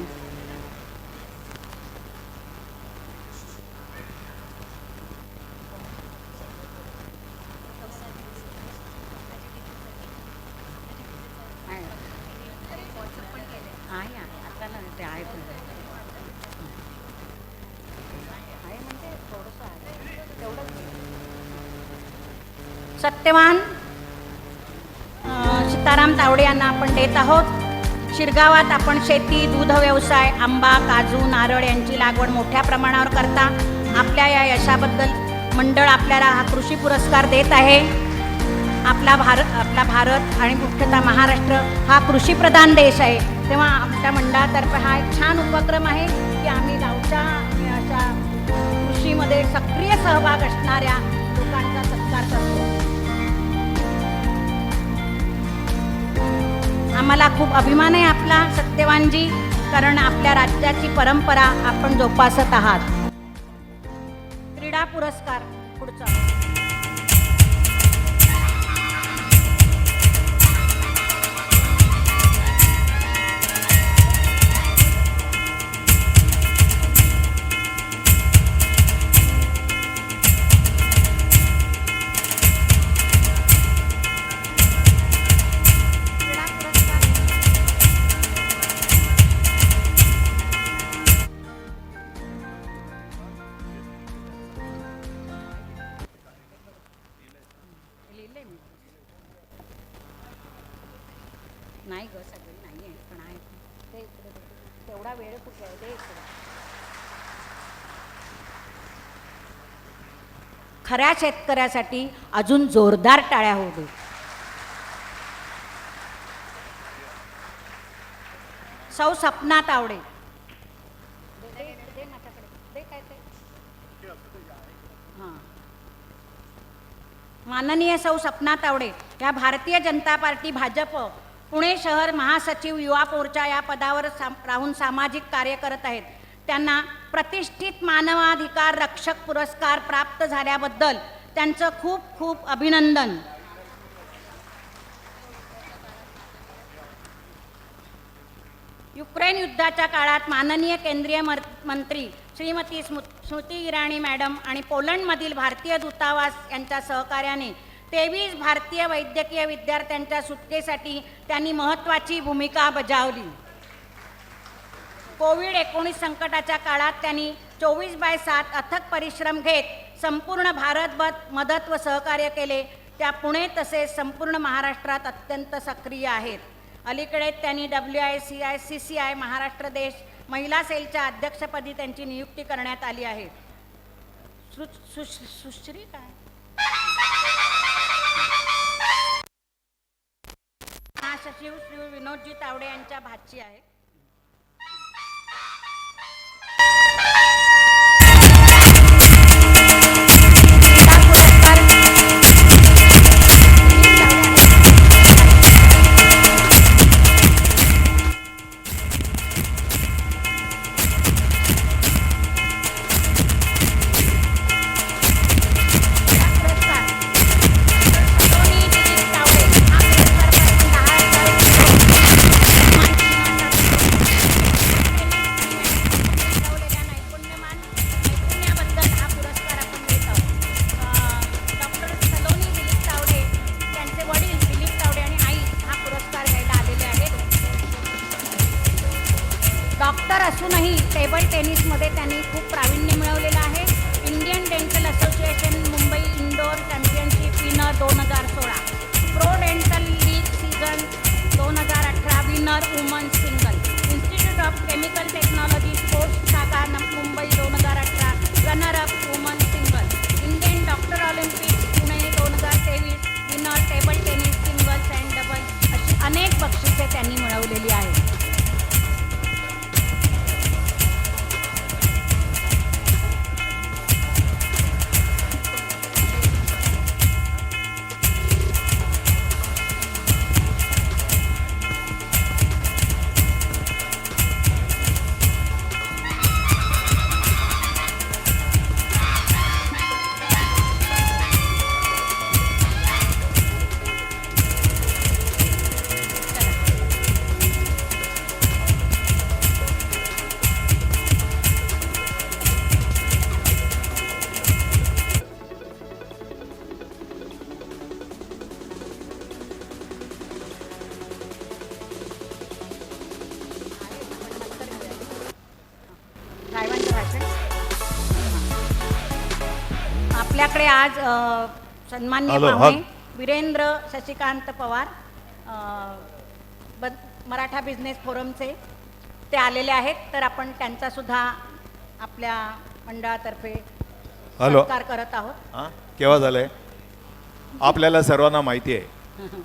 Speaker 3: आहे आता ना ते आहे म्हणजे थोडंसं आहे तेवढंच. सत्यवान सीताराम तावडे यांना आपण देत आहोत. शिरगावात आपण शेती, दूध व्यवसाय, आंबा, काजू, नारळ यांची लागवड मोठ्या प्रमाणावर करता. आपल्या या यशाबद्दल मंडळ आपल्याला हा कृषी पुरस्कार देत आहे. आपला भारत आणि मुख्यतः महाराष्ट्र हा कृषीप्रधान देश आहे. तेव्हा आमच्या मंडळातर्फे हा एक छान उपक्रम आहे की आम्ही गावच्या अशा कृषीमध्ये सक्रिय सहभाग असणाऱ्या लोकांचा सत्कार करतो. आम्हाला खूप अभिमान आहे आपला सत्यवानजी, कारण आपल्या राज्याची परंपरा आपण जोपासत आहात. क्रीडा पुरस्कार पुढचा. नाही ग, सगळी नाही आहे, पण आहे ते इकडे बघ. तेवढा वेळ कुठे आहे, ते इकडे. खऱ्या शेतकऱ्यासाठी अजून जोरदार टाळ्या होऊ दे. सौ सपना तावडे. माननीय सौ सपना तावडे या भारतीय जनता पार्टी भाजप पुणे शहर महासचिव युवा मोर्चा या पदावर राहून सामाजिक कार्य करत आहेत. त्यांना प्रतिष्ठित मानवाधिकार रक्षक पुरस्कार प्राप्त झाल्याबद्दल त्यांचं खूप खूप अभिनंदन. युक्रेन युद्धाच्या काळात माननीय केंद्रीय मंत्री श्रीमती स्मृती इराणी मॅडम आणि पोलंडमधील भारतीय दूतावास यांच्या सहकार्याने 23 भारतीय वैद्यकीय विद्यार्थ्यांच्या सुटकेसाठी त्यांनी महत्त्वाची भूमिका बजावली. कोविड-19 संकटाच्या काळात त्यांनी 24/7 अथक परिश्रम घेत संपूर्ण भारतभर मदत व सहकार्य केले. त्या पुणे तसेच संपूर्ण महाराष्ट्रात अत्यंत सक्रिय आहेत. अलीकडे त्यांनी WICI महाराष्ट्र देश महिला सेलच्या अध्यक्षपदी त्यांची नियुक्ती करण्यात आली आहे. सुश्री काय हा सचिव श्री विनोदजी तावडे यांच्या भाची आहे. डॉक्टर असूनही टेबल टेनिसमध्ये त्यांनी खूप प्रावीण्य मिळवलेलं आहे. Indian dental association Mumbai indoor championship winner 2016, pro dental league season 2018 winner women's single, institute of chemical technology sports शाखा Mumbai 2018 runner up women's single, Indian doctor olympic Pune 2023 winner table tennis singles and double अशी अनेक बक्षिसे त्यांनी मिळवलेली आहेत. आपल्याकडे आज सन्माननीय पाहुणे वीरेंद्र शशिकांत पवार मराठा बिझनेस फोरमचे ते आलेले आहेत, तर आपण त्यांचा सुद्धा आपल्या मंडळातर्फे
Speaker 9: हॅलो.
Speaker 3: सत्कार करत आहोत.
Speaker 9: हां केव्हा झालंय? आपल्याला सर्वांना माहिती आहे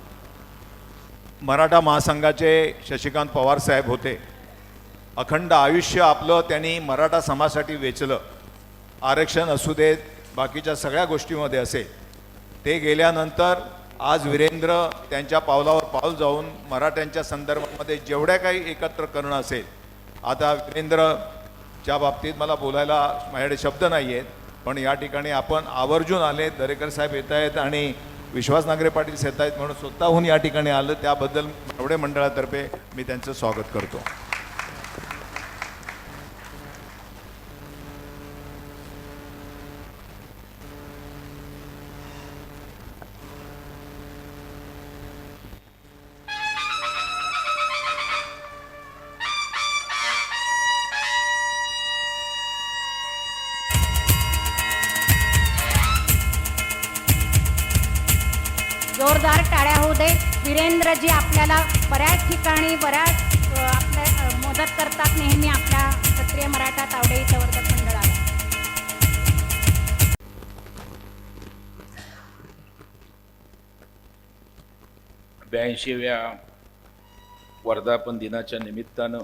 Speaker 9: मराठा महासंघाचे शशिकांत पवार साहेब होते. अखंड आयुष्य आपलं त्यांनी मराठा समाजासाठी वेचलं. आरक्षण असू देत, बाकीच्या सगळ्या गोष्टीमध्ये असेल. ते गेल्यानंतर आज वीरेंद्र त्यांच्या पावलावर पाऊल जाऊन मराठ्यांच्या संदर्भामध्ये जेवढ्या काही एकत्र करणं असेल, आता वीरेंद्रच्या बाबतीत मला बोलायला माझ्याकडे शब्द नाही आहेत, पण या ठिकाणी आपण आवर्जून आले. दरेकर साहेब येत आहेत आणि विश्वास नांगरे पाटील येत आहेत म्हणून स्वतःहून या ठिकाणी आलं, त्याबद्दल एवढे मंडळातर्फे मी त्यांचं स्वागत करतो.
Speaker 3: जोरदार टाळ्या होऊ दे. वीरेंद्रजी आपल्याला बऱ्याच ठिकाणी आपल्या मदत करतात नेहमी आपल्या क्षत्रिय मराठा तावडे संवर्धक मंडळाला.
Speaker 10: ब्याऐंशीव्या वर्धापन दिनाच्या निमित्तानं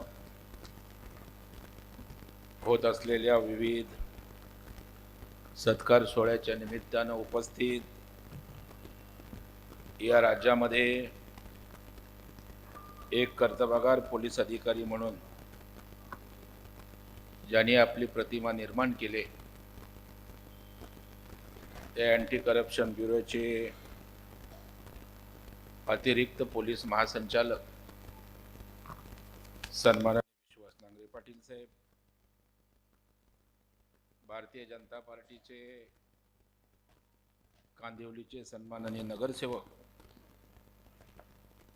Speaker 10: होत असलेल्या विविध सत्कार सोहळ्याच्या निमित्तानं उपस्थित या राज्यामध्ये एक कर्तबगार पोलीस अधिकारी म्हणून ज्यांनी आपली प्रतिमा निर्माण केली, त्या अँटी करप्शन ब्युरोचे अतिरिक्त पोलीस महासंचालक सन्माननीय विश्वास नांगरे पाटील साहेब, भारतीय जनता पार्टीचे कांदिवलीचे सन्माननीय नगरसेवक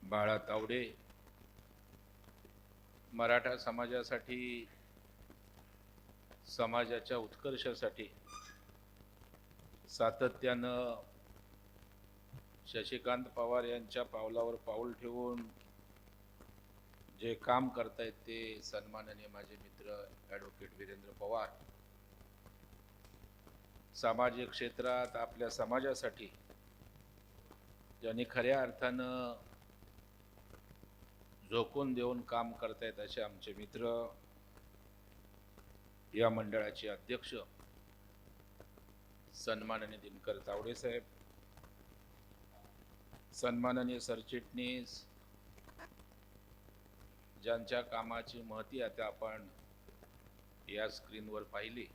Speaker 10: बाळा तावडे, मराठा समाजासाठी, समाजाच्या उत्कर्षासाठी सातत्यानं शशिकांत पवार यांच्या पावलावर पाऊल ठेवून जे काम करतायत ते सन्माननीय माझे मित्र ॲडव्होकेट वीरेंद्र पवार, सामाजिक क्षेत्रात आपल्या समाजासाठी ज्यांनी खऱ्या अर्थानं झोकून देऊन काम करतायत असे आमचे मित्र, या मंडळाचे अध्यक्ष सन्माननीय दिनकर तावडे साहेब, सन्माननीय सरचिटणीस, ज्यांच्या कामाची महती आता आपण या स्क्रीनवर पाहिली,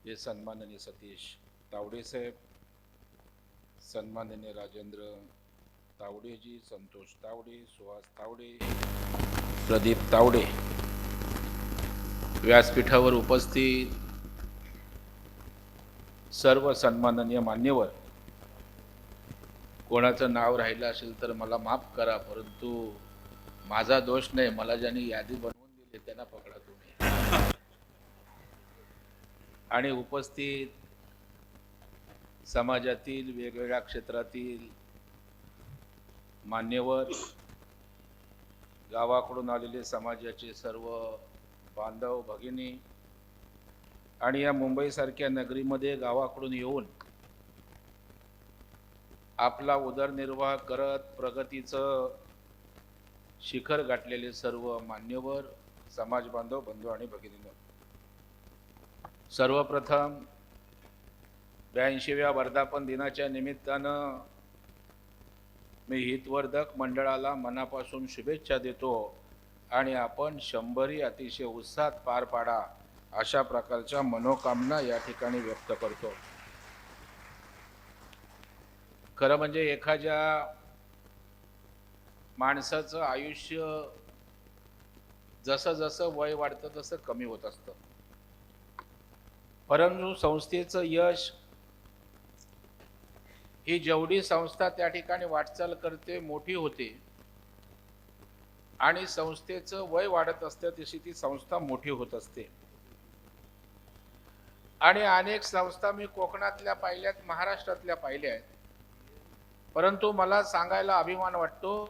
Speaker 10: ते सन्माननीय सतीश तावडे साहेब, सन्माननीय राजेंद्र तावडेजी, संतोष तावडे, सुहास तावडे, प्रदीप तावडे, व्यासपीठावर उपस्थित सर्व सन्माननीय मान्यवर, कोणाचं नाव राहिलं असेल तर मला माफ करा, परंतु माझा दोष नाही, मला ज्यांनी यादी बनवून दिली त्यांना पकडा तुम्ही. आणि उपस्थित समाजातील वेगवेगळ्या क्षेत्रातील मान्यवर, गावाकडून आलेले समाजाचे सर्व बांधव भगिनी आणि या मुंबईसारख्या नगरीमध्ये गावाकडून येऊन आपला उदरनिर्वाह करत प्रगतीचं शिखर गाठलेले सर्व मान्यवर, समाज बांधव, बंधू आणि भगिनींनो, सर्वप्रथम 82व्या वर्धापन दिनाच्या निमित्तानं मी हितवर्धक मंडळाला मनापासून शुभेच्छा देतो आणि आपण 100ही अतिशय उत्साहात पार पाडा अशा प्रकारच्या मनोकामना या ठिकाणी व्यक्त करतो. खरं म्हणजे एखाद्या माणसाचं आयुष्य जसं जसं वय वाढतं तसं कमी होत असतं, परंतु संस्थेचं यश ही जेवढी संस्था त्या ठिकाणी वाटचाल करते, मोठी होते आणि संस्थेचं वय वाढत असतं तशी ती संस्था मोठी होत असते. आणि अनेक संस्था मी कोकणातल्या पाहिल्यात, महाराष्ट्रातल्या पाहिल्या आहेत, परंतु मला सांगायला अभिमान वाटतो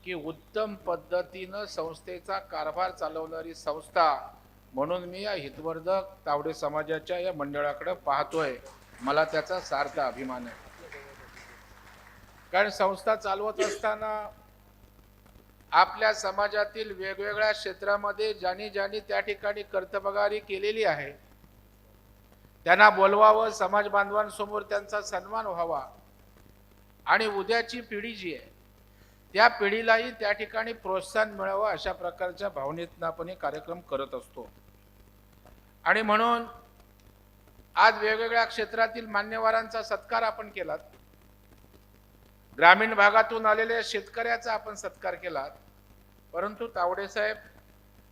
Speaker 10: की उत्तम पद्धतीनं संस्थेचा कारभार चालवणारी संस्था म्हणून मी या हितवर्धक तावडे समाजाच्या या मंडळाकडे पाहतोय. मला त्याचा सार्थ अभिमान आहे. कारण संस्था चालवत असताना आपल्या समाजातील वेगवेगळ्या क्षेत्रामध्ये ज्यांनी ज्यांनी त्या ठिकाणी कर्तबगारी केलेली आहे त्यांना बोलवावं, समाज बांधवांसमोर त्यांचा सन्मान व्हावा आणि उद्याची पिढी जी आहे त्या पिढीलाही त्या ठिकाणी प्रोत्साहन मिळावं अशा प्रकारच्या भावनेतून आपण हे कार्यक्रम करत असतो. आणि म्हणून आज वेगवेगळ्या क्षेत्रातील मान्यवरांचा सत्कार आपण केलात. ग्रामीण भागातून आलेल्या शेतकऱ्याचा आपण सत्कार केलात. परंतु तावडे साहेब,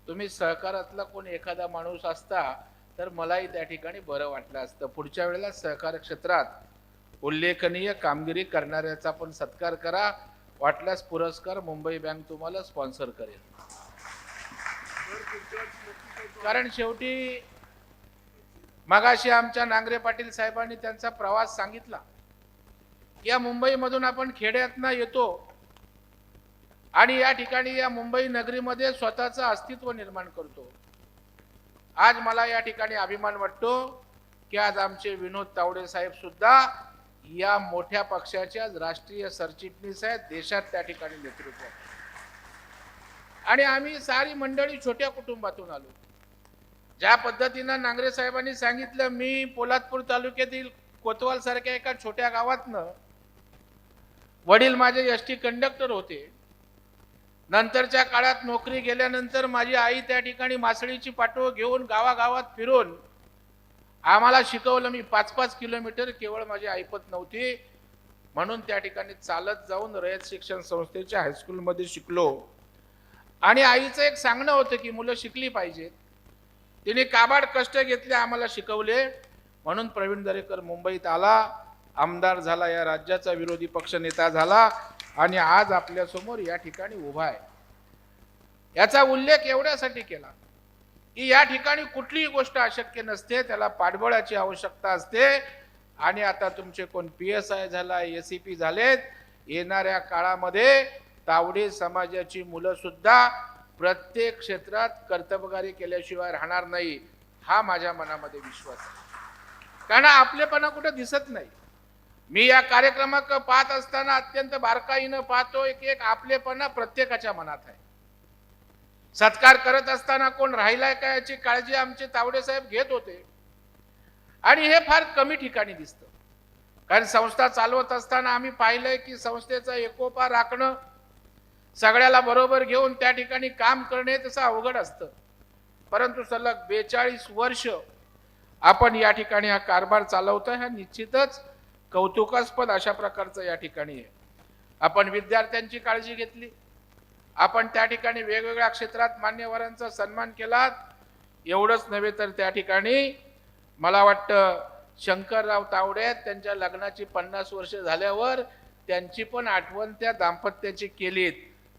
Speaker 10: तुम्ही सहकारातला कोण एखादा माणूस असता तर मलाही त्या ठिकाणी बरं वाटलं असतं. पुढच्या वेळेला सहकार क्षेत्रात उल्लेखनीय कामगिरी करणाऱ्याचा पण सत्कार करा. वाटल्यास पुरस्कार मुंबई बँक तुम्हाला स्पॉन्सर करेल. कारण शेवटी मगाशी आमच्या नांगरे पाटील साहेबांनी त्यांचा प्रवास सांगितला. या मुंबईमधून आपण खेड्यातनं येतो आणि या ठिकाणी या मुंबई नगरीमध्ये स्वतःचं अस्तित्व निर्माण करतो. आज मला या ठिकाणी अभिमान वाटतो की आज आमचे विनोद तावडे साहेब सुद्धा या मोठ्या पक्षाच्या राष्ट्रीय सरचिटणीस आहेत. देशात त्या ठिकाणी नेतृत्व. आणि आम्ही सारी मंडळी छोट्या कुटुंबातून आलो. ज्या पद्धतीनं नांगरे साहेबांनी सांगितलं, मी पोलादपूर तालुक्यातील कोतवाल सारख्या एका छोट्या गावातनं, वडील माझे एसटी कंडक्टर होते. नंतरच्या काळात नोकरी गेल्यानंतर माझी आई त्या ठिकाणी मासळीची पाठव घेऊन गावागावात फिरून आम्हाला शिकवलं. मी 5-5 किलोमीटर केवळ माझी ऐपत नव्हती म्हणून त्या ठिकाणी चालत जाऊन रयत शिक्षण संस्थेच्या हायस्कूलमध्ये शिकलो. आणि आईचं एक सांगणं होतं की मुलं शिकली पाहिजेत. तिने काबाड कष्ट घेतले, आम्हाला शिकवले. म्हणून प्रवीण दरेकर मुंबईत आला, आमदार झाला, या राज्याचा विरोधी पक्ष नेता झाला आणि आज आपल्या समोर या ठिकाणी उभा आहे. याचा उल्लेख एवढ्यासाठी केला की या ठिकाणी कुठलीही गोष्ट अशक्य नसते, त्याला पाठबळाची आवश्यकता असते. आणि आता तुमचे कोण PSI झाला, ACP झालेत, येणाऱ्या काळामध्ये तावडे समाजाची मुलं सुद्धा प्रत्येक क्षेत्रात कर्तबगारी केल्याशिवाय राहणार नाही, हा माझ्या मनामध्ये विश्वास आहे. कारण आपलेपणा कुठे दिसत नाही. मी या कार्यक्रमाक पाहत असताना अत्यंत बारकाईनं पाहतो की एक आपलेपणा प्रत्येकाच्या मनात आहे. सत्कार करत असताना कोण राहिलाय का याची काळजी आमचे तावडे साहेब घेत होते. आणि हे फार कमी ठिकाणी दिसतं. कारण संस्था चालवत असताना आम्ही पाहिलंय की संस्थेचा एकोपा राखणं, सगळ्याला बरोबर घेऊन त्या ठिकाणी काम करणे तसं अवघड असतं. परंतु सलग 42 वर्ष आपण या ठिकाणी हा कारभार चालवतोय, हा निश्चितच कौतुकास्पद अशा प्रकारचं या ठिकाणी आहे. आपण विद्यार्थ्यांची काळजी घेतली, आपण त्या ठिकाणी वेगवेगळ्या क्षेत्रात मान्यवरांचा सन्मान केला. एवढंच नव्हे तर त्या ठिकाणी मला वाटतं शंकरराव तावडे त्यांच्या लग्नाची 50 वर्ष झाल्यावर त्यांची पण आठवण त्या दाम्पत्याची केलीत.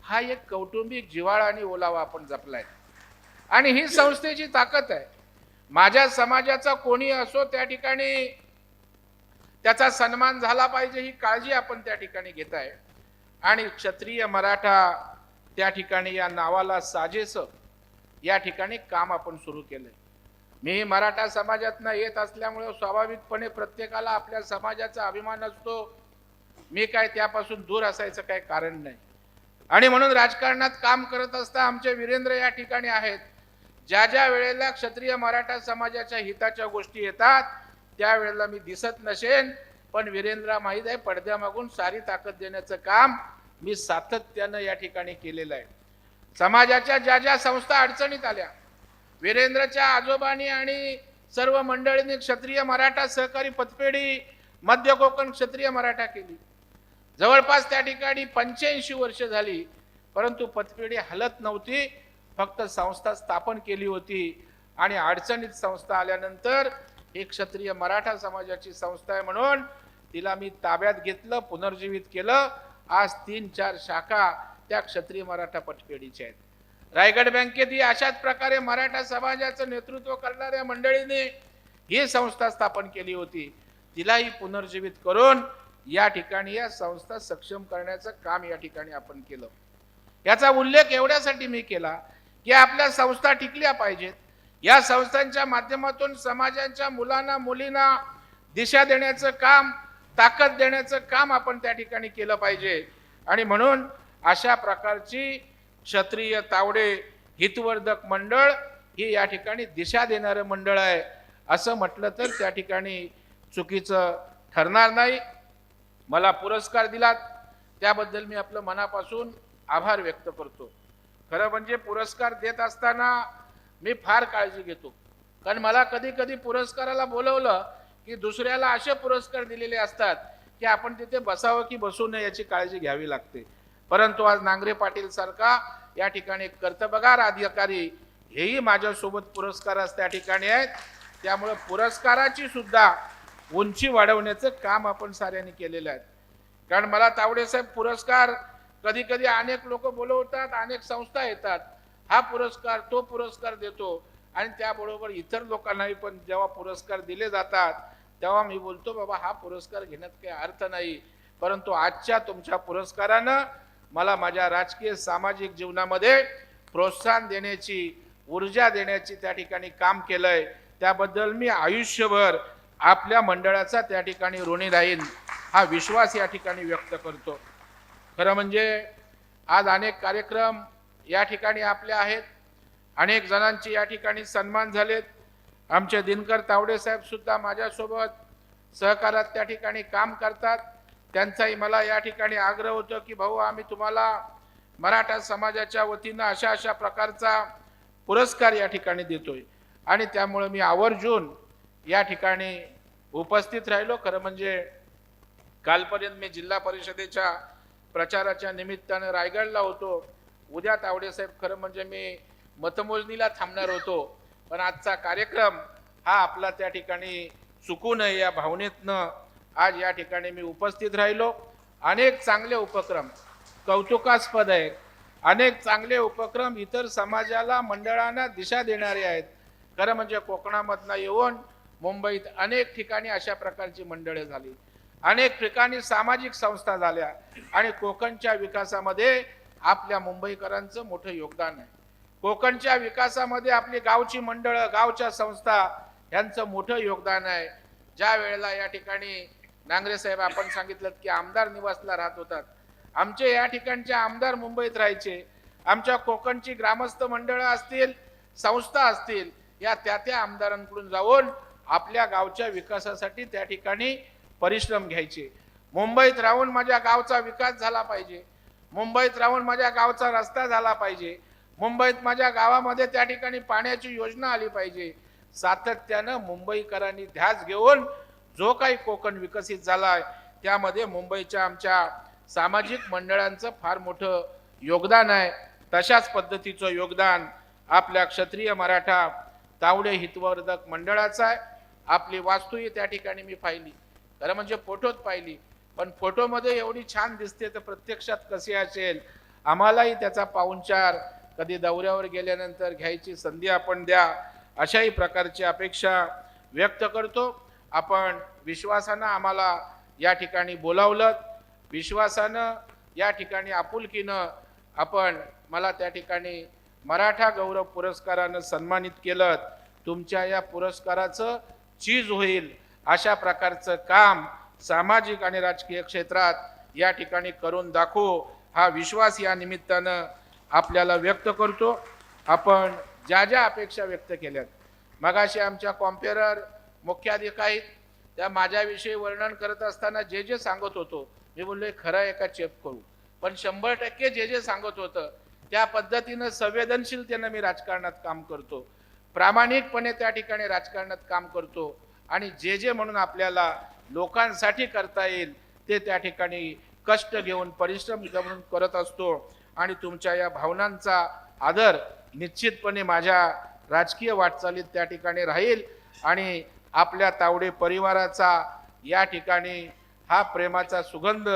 Speaker 10: हा एक कौटुंबिक जिव्हाळा आणि ओलावा आपण जपलाय आणि ही संस्थेची ताकद आहे. माझ्या समाजाचा कोणी असो त्या ठिकाणी त्याचा सन्मान झाला पाहिजे ही काळजी आपण त्या ठिकाणी घेत आहे. आणि क्षत्रिय मराठा त्या ठिकाणी या नावाला साजेस या ठिकाणी काम आपण सुरू केलंय. मी मराठा समाजातनं येत असल्यामुळे स्वाभाविकपणे प्रत्येकाला आपल्या समाजाचा अभिमान असतो. मी काय त्यापासून दूर असायचं काही कारण नाही. आणि म्हणून राजकारणात काम करत असता आमचे वीरेंद्र या ठिकाणी आहेत. ज्या ज्या वेळेला क्षत्रिय मराठा समाजाच्या हिताच्या गोष्टी येतात त्यावेळेला मी दिसत नसेन, पण वीरेंद्र माहीत आहे पडद्यामागून सारी ताकद देण्याचं काम मी सातत्यानं या ठिकाणी केलेलं आहे. समाजाच्या ज्या ज्या संस्था अडचणीत आल्या, वीरेंद्रच्या आजोबांनी आणि सर्व मंडळींनी क्षत्रिय मराठा सहकारी पतपेढी मध्य कोकण क्षत्रिय मराठा केली. जवळपास त्या ठिकाणी 85 वर्ष झाली, परंतु पतपेढी हलत नव्हती. फक्त संस्था स्थापन केली होती आणि अडचणीत संस्था आल्यानंतर एक क्षत्रिय मराठा समाजाची संस्था आहे म्हणून तिला मी ताब्यात घेतलं, पुनर्जीवित केलं. आज 3-4 शाखा त्या क्षत्रिय मराठा पतपेढीच्या आहेत. रायगड बँकेत ही अशाच प्रकारे मराठा समाजाचं नेतृत्व करणाऱ्या मंडळींनी ही संस्था स्थापन केली होती. तिलाही पुनर्जीवित करून या ठिकाणी या संस्था सक्षम करण्याचं काम या ठिकाणी आपण केलं. याचा उल्लेख एवढ्यासाठी मी केला की आपल्या संस्था टिकल्या पाहिजेत. या संस्थांच्या माध्यमातून समाजाच्या मुलांना मुलींना दिशा देण्याचं काम, ताकद देण्याचं काम आपण त्या ठिकाणी केलं पाहिजे. आणि म्हणून अशा प्रकारची क्षत्रिय तावडे हितवर्धक मंडळ ही या ठिकाणी दिशा देणारं मंडळ आहे असं म्हटलं तर त्या ठिकाणी चुकीचं ठरणार नाही. मला पुरस्कार दिलात त्याबद्दल मी आपलं मनापासून आभार व्यक्त करतो. खरं म्हणजे पुरस्कार देत असताना मी फार काळजी घेतो, कारण मला कधी कधी पुरस्काराला बोलवलं की दुसऱ्याला असे पुरस्कार दिलेले असतात की आपण तिथे बसावं की बसू नये याची काळजी घ्यावी लागते. परंतु आज नांगरे पाटील सारखा या ठिकाणी कर्तबगार अधिकारी हेही माझ्यासोबत पुरस्कारास त्या ठिकाणी आहेत. त्यामुळे पुरस्काराची सुद्धा उंची वाढवण्याचं काम आपण साऱ्यांनी केलेलं आहे. कारण मला तावडे साहेब पुरस्कार कधी कधी अनेक लोक बोलवतात, अनेक संस्था येतात, हा पुरस्कार तो पुरस्कार देतो आणि त्याबरोबर इतर लोकांनाही पण जेव्हा पुरस्कार दिले जातात तेव्हा मी बोलतो बाबा हा पुरस्कार घेण्यात काही अर्थ नाही. परंतु आजच्या तुमच्या पुरस्कारानं मला माझ्या राजकीय सामाजिक जीवनामध्ये प्रोत्साहन देण्याची, ऊर्जा देण्याची त्या ठिकाणी काम केलंय. त्याबद्दल मी आयुष्यभर आपल्या मंडळाचा त्या ठिकाणी ऋणी राहीन हा विश्वास या ठिकाणी व्यक्त करतो. खरं म्हणजे आज अनेक कार्यक्रम या ठिकाणी आपले आहेत, अनेक जणांची या ठिकाणी सन्मान झालेत. आमचे दिनकर तावडे साहेब सुद्धा माझ्यासोबत सहकारात त्या ठिकाणी काम करतात. त्यांचाही मला या ठिकाणी आग्रह होतो की भाऊ आम्ही तुम्हाला मराठा समाजाच्या वतीनं अशा अशा प्रकारचा पुरस्कार या ठिकाणी देतोय आणि त्यामुळे मी आवर्जून या ठिकाणी उपस्थित राहिलो. खरं म्हणजे कालपर्यंत मी जिल्हा परिषदेच्या प्रचाराच्या निमित्तानं रायगडला होतो. उद्या तावडे साहेब खरं म्हणजे मी मतमोजणीला थांबणार होतो, पण आजचा कार्यक्रम हा आपला त्या ठिकाणी चुकू नये या भावनेतनं आज या ठिकाणी मी उपस्थित राहिलो. अनेक चांगले उपक्रम कौतुकास्पद आहेत, अनेक चांगले उपक्रम इतर समाजाला मंडळांना दिशा देणारे आहेत. खरं म्हणजे कोकणामधनं येऊन मुंबईत अनेक ठिकाणी अशा प्रकारची मंडळे झाली, अनेक ठिकाणी सामाजिक संस्था झाल्या आणि कोकणच्या विकासामध्ये आपल्या मुंबईकरांचं मोठं योगदान आहे. कोकणच्या विकासामध्ये आपली गावची मंडळं, गावच्या संस्था यांचं मोठं योगदान आहे. ज्या वेळेला या ठिकाणी नांगरे साहेब आपण सांगितलं की आमदार निवासला राहत होतात, आमचे या ठिकाणचे आमदार मुंबईत राहायचे. आमच्या कोकणची ग्रामस्थ मंडळं असतील, संस्था असतील, या त्या आमदारांकडून जाऊन आपल्या गावच्या विकासासाठी त्या ठिकाणी परिश्रम घ्यायचे. मुंबईत राहून माझ्या गावचा विकास झाला पाहिजे, मुंबईत राहून माझ्या गावचा रस्ता झाला पाहिजे, मुंबईत माझ्या गावामध्ये त्या ठिकाणी पाण्याची योजना आली पाहिजे. सातत्यानं मुंबईकरांनी ध्यास घेऊन जो काही कोकण विकसित झालाय त्यामध्ये मुंबईच्या आमच्या सामाजिक मंडळांचं फार मोठं योगदान आहे. तशाच पद्धतीचं योगदान आपल्या क्षत्रिय मराठा तावडे हितवर्धक मंडळाचं आहे. आपली वास्तूही त्या ठिकाणी मी पाहिली, खरं म्हणजे फोटोत पाहिली, पण फोटोमध्ये एवढी छान दिसते तर प्रत्यक्षात कशी असेल. आम्हालाही त्याचा पाहुणचार कधी दौऱ्यावर गेल्यानंतर घ्यायची संधी आपण द्या अशाही प्रकारची अपेक्षा व्यक्त करतो. आपण विश्वासानं आम्हाला या ठिकाणी बोलावलं, विश्वासानं या ठिकाणी आपुलकीनं आपण मला त्या ठिकाणी मराठा गौरव पुरस्कारानं सन्मानित केलं. तुमच्या या पुरस्काराचं चीज होईल अशा प्रकारचं काम सामाजिक आणि राजकीय क्षेत्रात या ठिकाणी करून दाखवू हा विश्वास या निमित्तानं आपल्याला व्यक्त करतो. आपण ज्या ज्या अपेक्षा व्यक्त केल्यात, मगाशी आमच्या कॉम्पेरर मुख्याधिकारी त्या माझ्याविषयी वर्णन करत असताना जे जे सांगत होतो मी बोललो खरं आहे का चेक करू, पण 100% जे जे सांगत होतं त्या पद्धतीनं संवेदनशीलतेनं मी राजकारणात काम करतो, प्रामाणिकपणे त्या ठिकाणी राजकारणात काम करतो आणि जे जे म्हणून आपल्याला लोकांसाठी करता येईल ते त्या ठिकाणी कष्ट घेऊन परिश्रम घेऊन करत असतो. आणि तुमच्या या भावनांचा आदर निश्चितपणे माझ्या राजकीय वाटचालीत त्या ठिकाणी राहील आणि आपल्या तावडे परिवाराचा या ठिकाणी हा प्रेमाचा सुगंध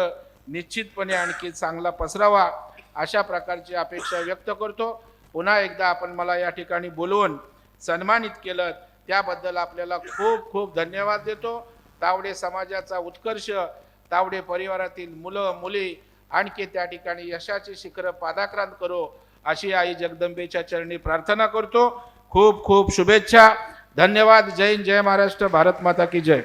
Speaker 10: निश्चितपणे आणखी चांगला पसरावा अशा प्रकारची अपेक्षा व्यक्त करतो. पुन्हा एकदा आपण मला या ठिकाणी बोलवून सन्मानित केलं त्याबद्दल आपल्याला खूप खूप धन्यवाद देतो. तावडे समाजाचा उत्कर्ष, तावडे परिवारातील मुलं मुली आणखी त्या ठिकाणी यशाची शिखरं पादाक्रांत करो अशी आई जगदंबेच्या चरणी प्रार्थना करतो. खूप खूप शुभेच्छा. धन्यवाद. जय हिंद, जय महाराष्ट्र, भारत माता की जय.